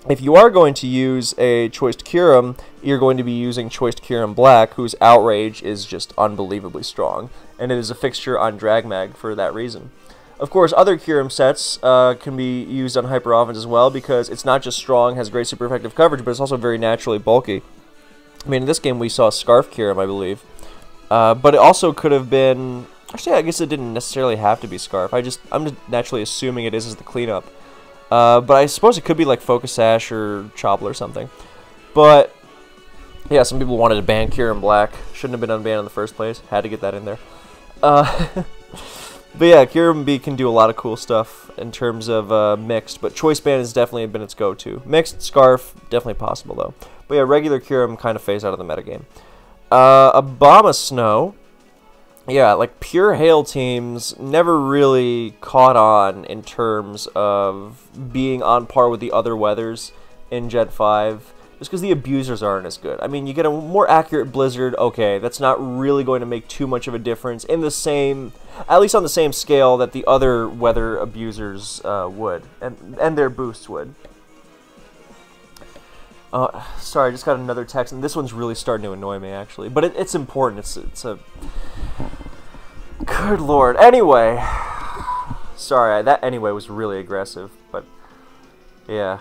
If you are going to use a choiced Kyurem, you're going to be using choiced Kyurem Black, whose Outrage is just unbelievably strong, and it is a fixture on Dragmag for that reason. Of course, other Kyurem sets can be used on Hyper Offense as well, because it's not just strong, has great super effective coverage, but it's also very naturally bulky. I mean, in this game we saw Scarf Kyurem, I believe. But it also could have been... Actually, I guess it didn't necessarily have to be Scarf. I'm just naturally assuming it is as the cleanup. But I suppose it could be like Focus Sash or Chobble or something. But, yeah, some people wanted to ban Kyurem Black. Shouldn't have been unbanned in the first place. Had to get that in there. But yeah, Kyurem B can do a lot of cool stuff in terms of mixed, but Choice Band has definitely been its go-to. Mixed, Scarf, definitely possible though. But yeah, regular Kyurem kind of phased out of the metagame. Abomasnow, yeah, like pure Hail teams never really caught on in terms of being on par with the other weathers in Gen 5. Just because the abusers aren't as good. I mean, you get a more accurate Blizzard, okay, that's not really going to make too much of a difference in the same, at least on the same scale that the other weather abusers would, and their boosts would. Sorry, I just got another text, and this one's really starting to annoy me, actually. But it's important. It's a... Good lord. Anyway. Sorry, that anyway was really aggressive, but... Yeah.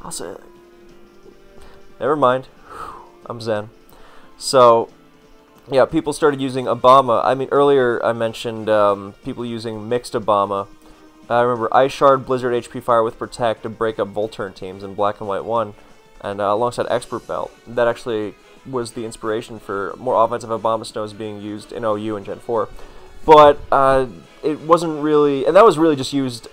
Also... Never mind. I'm zen. So, yeah, people started using Obama. I mean, earlier I mentioned people using mixed Obama. I remember Ice Shard, Blizzard, HP Fire with Protect to break up Volturn teams in Black and White 1. And alongside Expert Belt. That actually was the inspiration for more offensive Abomasnows being used in OU and Gen 4. But it wasn't really... And that was really just used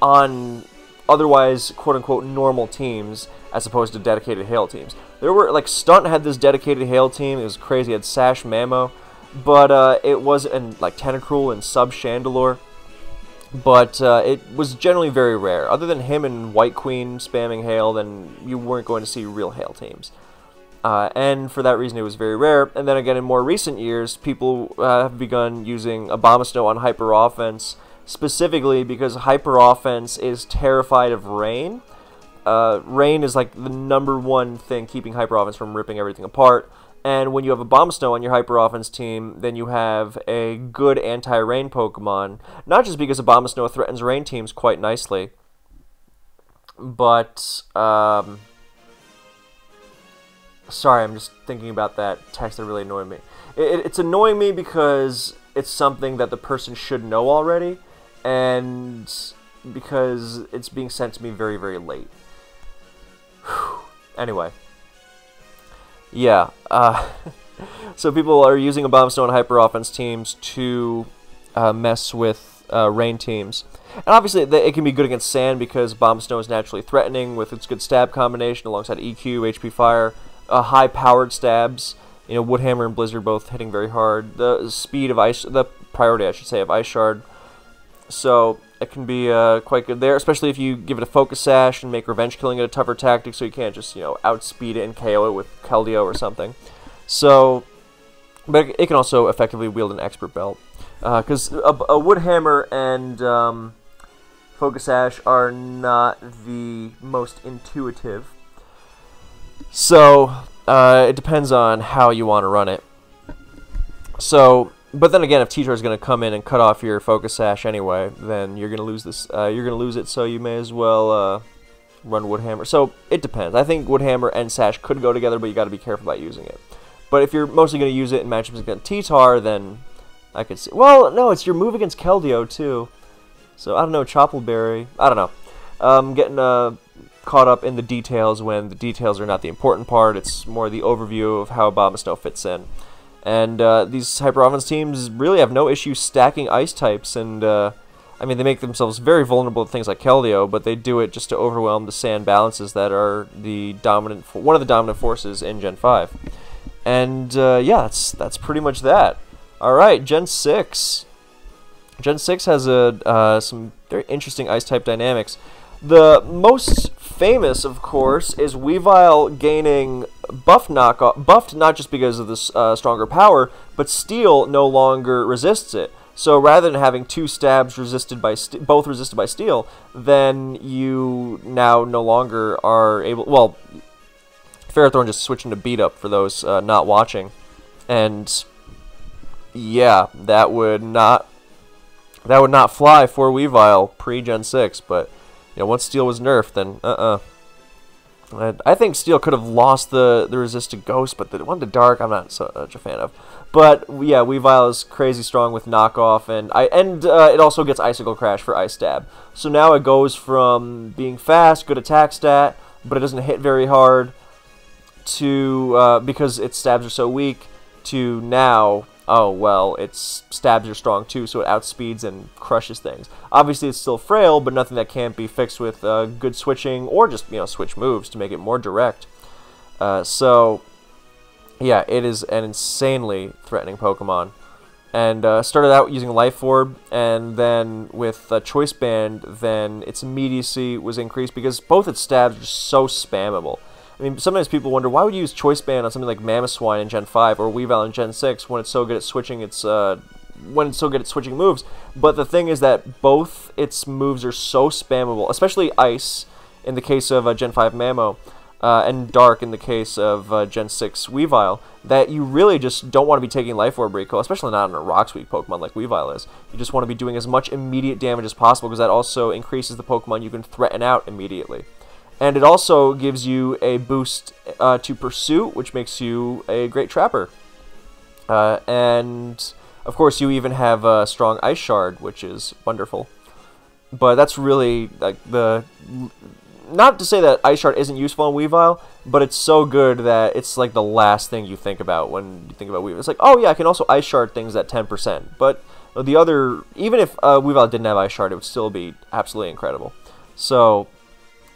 on otherwise, quote-unquote, normal teams, as opposed to dedicated Hail teams. There were, like, Stunt had this dedicated Hail team. It was crazy. It had Sash Mamo. But it was, and, like, Tentacruel and Sub Chandelure. But it was generally very rare. Other than him and White Queen spamming Hail, then you weren't going to see real Hail teams. And for that reason, it was very rare. And then again, in more recent years, people have begun using Abomasnow on Hyper Offense, specifically because Hyper Offense is terrified of rain. Rain is like the #1 thing keeping Hyper Offense from ripping everything apart. And when you have Abomasnow on your Hyper Offense team, then you have a good anti-rain Pokemon. Not just because Abomasnow threatens rain teams quite nicely, but sorry, I'm just thinking about that text that really annoyed me. It's annoying me because it's something that the person should know already, and because it's being sent to me very, very late. Anyway. Yeah. So people are using Abomasnow and Hyper Offense teams to mess with rain teams. And obviously it can be good against sand because Abomasnow is naturally threatening with its good stab combination alongside EQ, HP Fire, high-powered stabs. You know, Woodhammer and Blizzard both hitting very hard. The speed of Ice... The priority, I should say, of Ice Shard. So it can be quite good there, especially if you give it a Focus Sash and make revenge killing it a tougher tactic, so you can't just, you know, outspeed it and KO it with Keldeo or something. So, but it can also effectively wield an Expert Belt. Because a Woodhammer and Focus Sash are not the most intuitive. So, it depends on how you want to run it. So, But then again, if T-Tar is going to come in and cut off your focus sash anyway, then you're going to lose this. You're going to lose it, so you may as well run Woodhammer. So it depends. I think Woodhammer and sash could go together, but you got to be careful about using it. But if you're mostly going to use it in matchups against T-Tar, then I could see. Well, no, it's your move against Keldeo too. So I don't know, Choppleberry. I don't know. Getting caught up in the details when the details are not the important part. It's more the overview of how Abomasnow fits in. And these Hyper Offense teams really have no issue stacking ice types, and I mean, they make themselves very vulnerable to things like Keldeo, but they do it just to overwhelm the sand balances that are the dominant, one of the dominant forces in Gen 5. And yeah, that's pretty much that. All right, Gen 6. Gen 6 has some very interesting ice type dynamics. The most famous, of course, is Weavile gaining buffed not just because of this stronger power, but Steel no longer resists it. So rather than having two stabs both resisted by Steel, then you now no longer are able. Well, Ferrothorn just switching to beat up for those not watching, and yeah, that would not fly for Weavile pre-Gen 6, but you know, once Steel was nerfed, then I think Steel could have lost the resist to Ghost, but the one to Dark, I'm not such a fan of. But yeah, Weavile is crazy strong with knockoff, and it also gets Icicle Crash for Ice Stab. So now it goes from being fast, good attack stat, but it doesn't hit very hard, to because its stabs are so weak, to now, oh well, its stabs are strong too, so it outspeeds and crushes things. Obviously, it's still frail, but nothing that can't be fixed with good switching or just switch moves to make it more direct. So yeah, it is an insanely threatening Pokemon. And started out using Life Orb, and then with Choice Band, then its immediacy was increased because both its stabs are so spammable. I mean, sometimes people wonder, why would you use Choice Band on something like Mamoswine in Gen 5 or Weavile in Gen 6 when it's so good at switching moves? But the thing is that both its moves are so spammable, especially Ice in the case of Gen 5 Mamo, and Dark in the case of Gen 6 Weavile, that you really just don't want to be taking Life Orb Recoil, especially not on a Rocks Weak Pokemon like Weavile is. You just want to be doing as much immediate damage as possible, because that also increases the Pokemon you can threaten out immediately. And it also gives you a boost to Pursuit, which makes you a great trapper. And of course, you even have a strong Ice Shard, which is wonderful. But that's really like not to say that Ice Shard isn't useful on Weavile, but it's so good that it's like the last thing you think about when you think about Weavile. It's like, oh yeah, I can also Ice Shard things at 10%. But the other, even if Weavile didn't have Ice Shard, it would still be absolutely incredible. So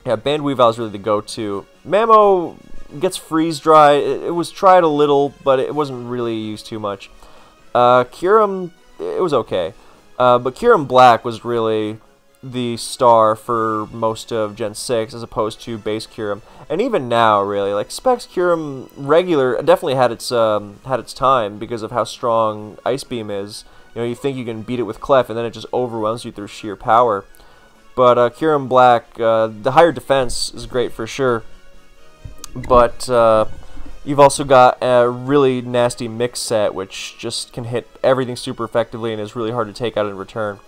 yeah, Band Weavile is really the go-to. Mamo gets Freeze Dry. It was tried a little, but it wasn't really used too much. Kyurem, it was okay. But Kyurem Black was really the star for most of Gen 6 as opposed to base Kyurem. And even now, really, like Specs Kyurem regular definitely had its time because of how strong Ice Beam is. You know, you think you can beat it with Clef, and then it just overwhelms you through sheer power. But Kyurem Black, the higher defense is great for sure. But you've also got a really nasty mix set, which just can hit everything super effectively and is really hard to take out in return.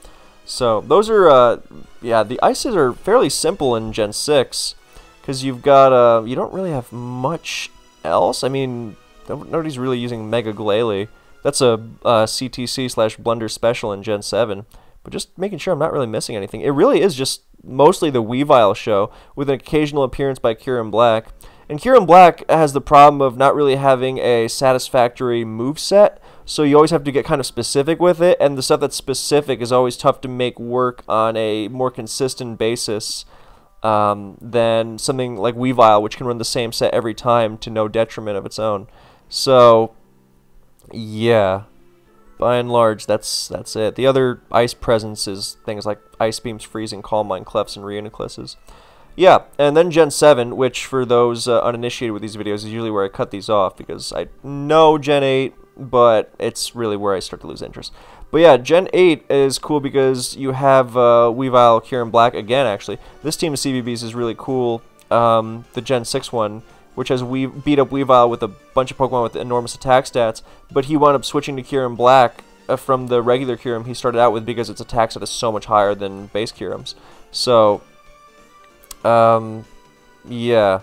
So those are, yeah, the ices are fairly simple in Gen 6, because you've got, you don't really have much else. I mean, nobody's really using Mega Glalie. That's a CTC/Blunder special in Gen 7. But just making sure I'm not really missing anything. It really is just mostly the Weavile show, with an occasional appearance by Kyurem Black. And Kyurem Black has the problem of not really having a satisfactory moveset, so you always have to get kind of specific with it, and the stuff that's specific is always tough to make work on a more consistent basis than something like Weavile, which can run the same set every time to no detriment of its own. So, yeah. By and large, that's it. The other ice presence is things like Ice Beams, Freezing, Calm Mind, Clefs, and Reunicluses. Yeah, and then Gen 7, which for those uninitiated with these videos is usually where I cut these off, because I know Gen 8, but it's really where I start to lose interest. But yeah, Gen 8 is cool because you have Weavile, Kyurem Black again, actually. This team of CVBs is really cool. The Gen 6 one, which has beat up Weavile with a bunch of Pokemon with enormous attack stats, but he wound up switching to Kyurem Black from the regular Kyurem he started out with, because its attack set is so much higher than base Kyurem's. So, yeah.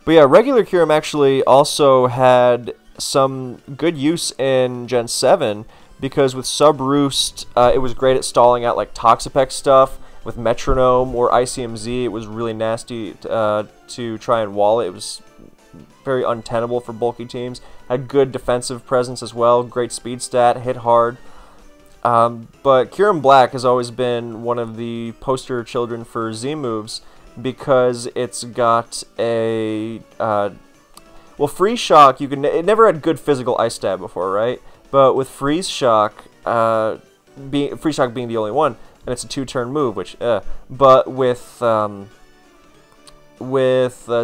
But yeah, regular Kyurem actually also had some good use in Gen 7, because with Sub Roost, it was great at stalling out like Toxapex stuff. With Metronome or ICMZ, it was really nasty to try and wall it. It was very untenable for bulky teams. Had good defensive presence as well, great speed stat, hit hard. But Kyurem Black has always been one of the poster children for Z moves, because it's got a well, Freeze Shock. It never had good physical ice stab before, right? But with Freeze Shock, Freeze Shock being the only one, and it's a 2-turn move, which but with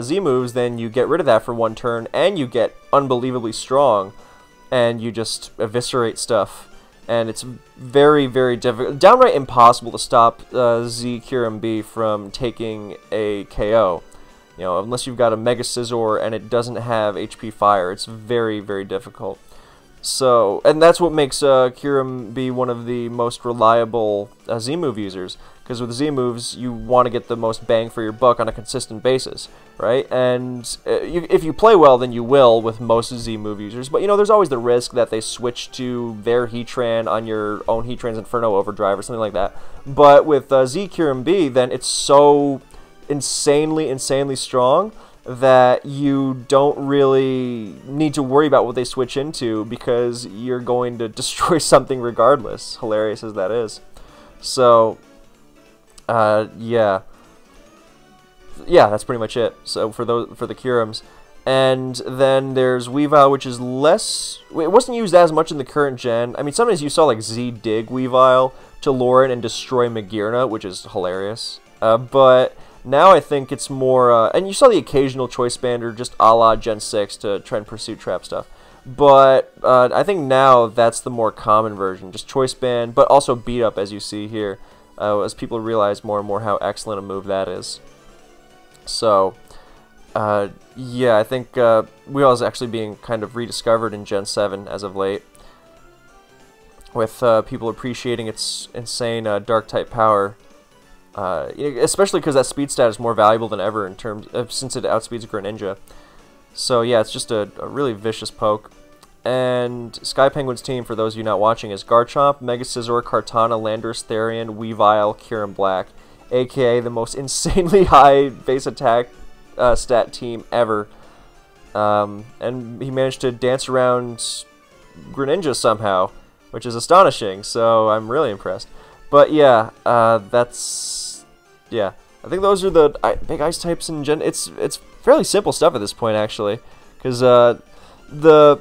Z moves, then you get rid of that for 1 turn, and you get unbelievably strong, and you just eviscerate stuff. And it's very, very difficult, downright impossible to stop Z Kyurem B from taking a KO. You know, unless you've got a Mega Scizor and it doesn't have HP Fire, it's very, very difficult. So, and that's what makes Kyurem be one of the most reliable Z move users, because with Z moves you want to get the most bang for your buck on a consistent basis, right? And if you play well, then you will with most Z move users, but you know, there's always the risk that they switch to their Heatran on your own Heatran's Inferno Overdrive or something like that. But with Z Kyurem B, then it's so insanely strong that you don't really need to worry about what they switch into, because you're going to destroy something regardless, hilarious as that is. So, yeah, that's pretty much it. So for the Kyurems. And then there's Weavile, which is less... It wasn't used as much in the current gen. I mean, sometimes you saw like Z-Dig Weavile to lure in and destroy Magearna, which is hilarious. But now I think it's more, and you saw the occasional Choice Bander just a la Gen 6 to try and pursue trap stuff. But I think now that's the more common version, just Choice Band, but also Beat Up, as you see here, as people realize more and more how excellent a move that is. So, yeah, I think Weavile is actually being kind of rediscovered in Gen 7 as of late, with people appreciating its insane Dark-type power. Especially because that speed stat is more valuable than ever in terms of, since it outspeeds Greninja. So yeah, it's just a really vicious poke. And Sky Penguin's team, for those of you not watching, is Garchomp, Mega Scizor, Kartana, Landorus, Therian, Weavile, Kyurem Black, aka the most insanely high base attack stat team ever. And he managed to dance around Greninja somehow, which is astonishing, so I'm really impressed. But yeah, yeah, I think those are the big ice types in Gen. It's fairly simple stuff at this point, actually, because the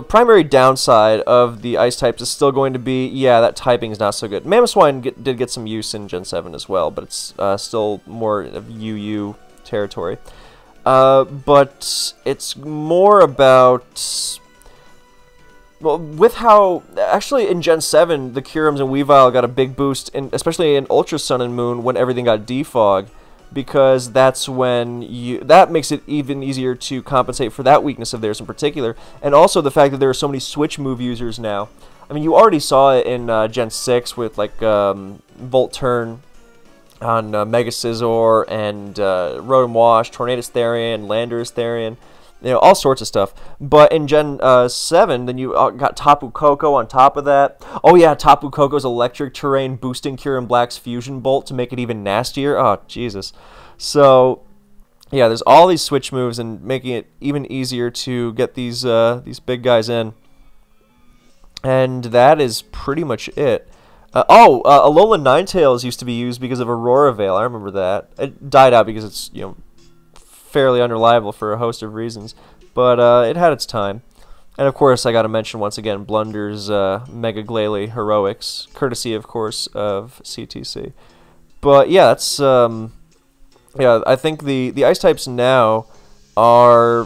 primary downside of the ice types is still going to be, yeah, that typing is not so good. Mamoswine did get some use in Gen 7 as well, but it's still more of UU territory. But it's more about... Well, with how, actually in Gen 7, the Kyurems and Weavile got a big boost, especially in Ultra Sun and Moon, when everything got defog, because that's when that makes it even easier to compensate for that weakness of theirs in particular, and also the fact that there are so many switch move users now. I mean, you already saw it in Gen 6 with, like, Volt Turn on Mega Scizor, and Rotom Wash, Tornadus Therian, Landorus Therian, you know, all sorts of stuff. But in Gen 7, then you got Tapu Koko on top of that. Oh yeah, Tapu Koko's Electric Terrain boosting Kyurem Black's Fusion Bolt to make it even nastier. Oh, Jesus. So, yeah, there's all these switch moves and making it even easier to get these big guys in. And that is pretty much it. Alola Ninetales used to be used because of Aurora Veil. I remember that. It died out because it's, you know, fairly unreliable for a host of reasons, but it had its time. And of course, I gotta mention once again Blunder's Mega Glalie Heroics, courtesy, of course, of CTC. But yeah, that's yeah. I think the ice types now they're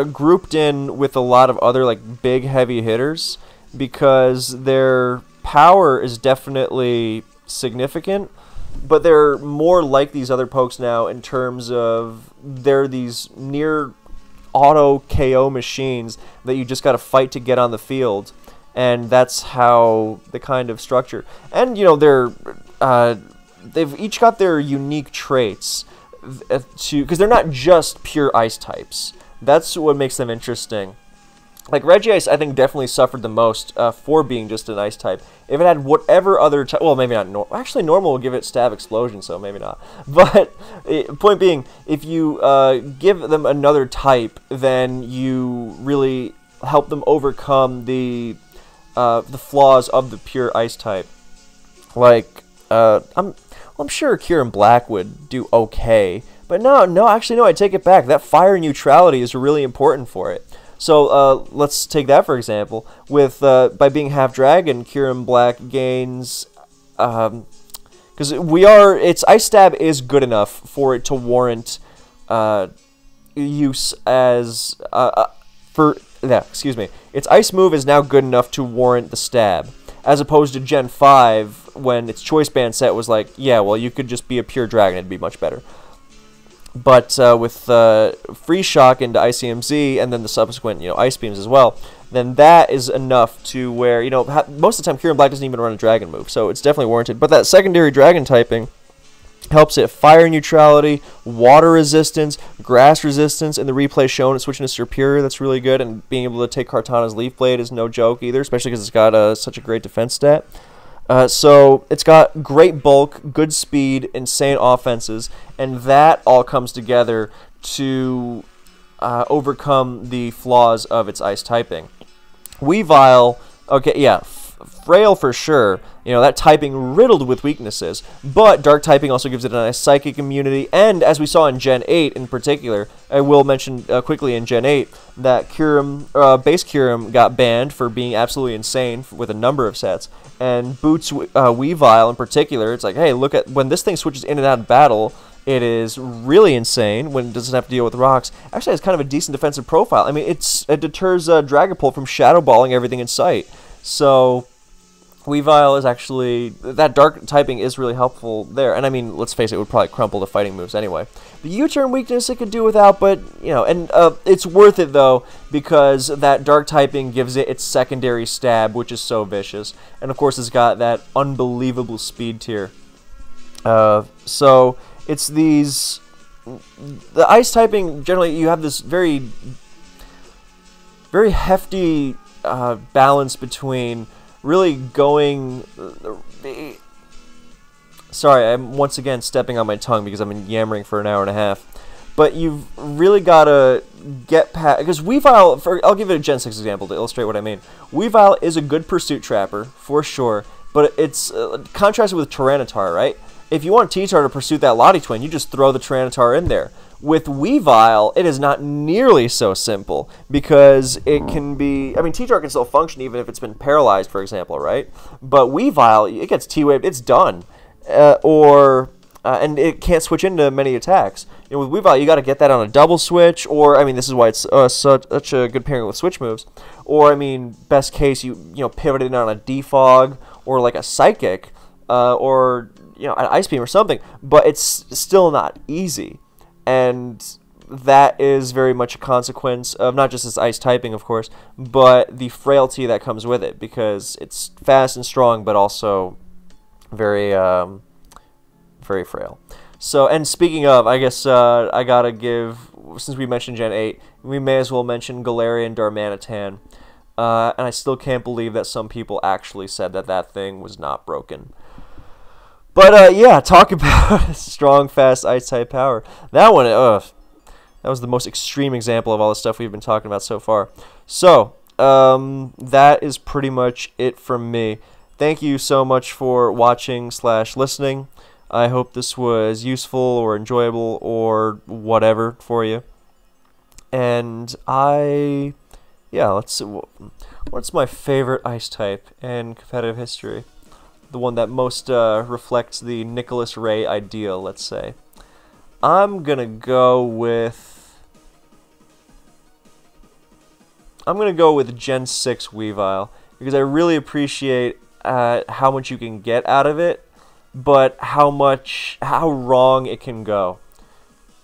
grouped in with a lot of other like big heavy hitters, because their power is definitely significant. But they're more like these other pokes now in terms of they're these near auto KO machines that you just got to fight to get on the field, and that's how the kind of structure. And you know, they've each got their unique traits because they're not just pure ice types. That's what makes them interesting. Like Regice, I think definitely suffered the most for being just an ice type. If it had whatever other type, well, maybe not. Actually, normal will give it stab explosion, so maybe not. But point being, if you give them another type, then you really help them overcome the flaws of the pure ice type. Like I'm sure Kieran Black would do okay, but no, actually no, I take it back. That fire neutrality is really important for it. So let's take that for example. With by being half dragon, Kieran Black gains because its ice stab is good enough for it to warrant use as excuse me. Its ice move is now good enough to warrant the stab, as opposed to Gen 5 when its choice band set was like, yeah, well, you could just be a pure dragon, it'd be much better. But with Free Shock into ICMZ and then the subsequent, Ice Beams as well, then that is enough to where, most of the time Kieran Black doesn't even run a dragon move, so it's definitely warranted. But that secondary dragon typing helps it fire neutrality, water resistance, grass resistance. In the replay shown, it's switching to Superior. That's really good, and being able to take Kartana's Leaf Blade is no joke either, especially because it's got such a great defense stat. So it's got great bulk, good speed, insane offenses, and that all comes together to overcome the flaws of its ice typing. Weavile, okay, yeah, frail for sure. That typing riddled with weaknesses, but dark typing also gives it a nice psychic immunity, and as we saw in Gen 8 in particular, I will mention quickly in Gen 8 that base Kyurem got banned for being absolutely insane with a number of sets, and Boots Weavile in particular, it's like, hey, look at when this thing switches in and out of battle, it is really insane when it doesn't have to deal with rocks. Actually, it's kind of a decent defensive profile. I mean, it deters Dragapult from shadow balling everything in sight, so Weavile is actually, that dark typing is really helpful there. And I mean, let's face it, would probably crumple to fighting moves anyway. The U-turn weakness it could do without, but, and it's worth it though, because that dark typing gives it its secondary stab, which is so vicious. And of course, it's got that unbelievable speed tier. So, it's these, the ice typing, generally, you have this very, very hefty balance between really going... Sorry, I'm once again stepping on my tongue because I've been yammering for an hour and a half. But you've really got to get past... Because Weavile... I'll give it a Gen 6 example to illustrate what I mean. Weavile is a good pursuit trapper, for sure. But it's contrasted with Tyranitar, right? If you want T-Tar to pursue that Lottie Twin, you just throw the Tyranitar in there. With Weavile, it is not nearly so simple, because it can be... I mean, T-Tar can still function even if it's been paralyzed, for example, right? But Weavile, it gets T-Waved, it's done. And it can't switch into many attacks. With Weavile, you got to get that on a double switch, or, I mean, this is why it's such a good pairing with switch moves. Or, I mean, best case, you pivot it on a Defog, or like a Psychic, or, an Ice Beam or something. But it's still not easy. And that is very much a consequence of not just its ice typing, of course, but the frailty that comes with it, because it's fast and strong, but also very, very frail. So, and speaking of, I guess I gotta give, since we mentioned Gen 8, we may as well mention Galarian Darmanitan. And I still can't believe that some people actually said that that thing was not broken. But, yeah, talk about strong, fast, ice-type power. That one, that was the most extreme example of all the stuff we've been talking about so far. So, that is pretty much it from me. Thank you so much for watching/listening. I hope this was useful or enjoyable or whatever for you. And yeah, let's see, what's my favorite ice type in competitive history? The one that most reflects the Nicholas Ray ideal, let's say. I'm gonna go with Gen 6 Weavile, because I really appreciate how much you can get out of it, but how wrong it can go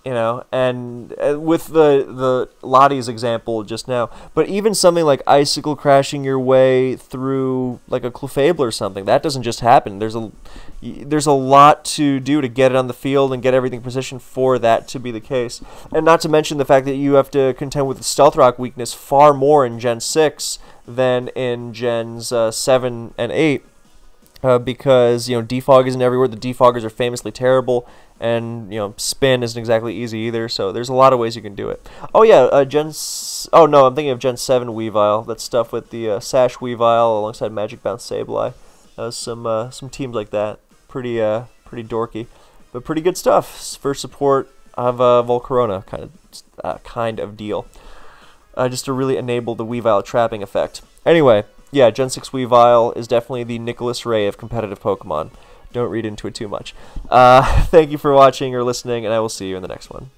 you know, and with the Lottie's example just now, but even something like Icicle crashing your way through like a Clefable or something, that doesn't just happen. There's a lot to do to get it on the field and get everything positioned for that to be the case, and not to mention the fact that you have to contend with the Stealth Rock weakness far more in Gen 6 than in Gens 7 and 8. Because, you know, defog isn't everywhere. The defoggers are famously terrible, and, you know, spin isn't exactly easy either, so there's a lot of ways you can do it. Oh, yeah, oh, no, I'm thinking of Gen 7 Weavile. That stuff with the Sash Weavile alongside Magic Bounce Sableye. Some teams like that. Pretty dorky, but pretty good stuff for support of Volcarona kind of deal. Just to really enable the Weavile trapping effect. Anyway, yeah, Gen 6 Weavile is definitely the Nicholas Ray of competitive Pokemon. Don't read into it too much. Thank you for watching or listening, and I will see you in the next one.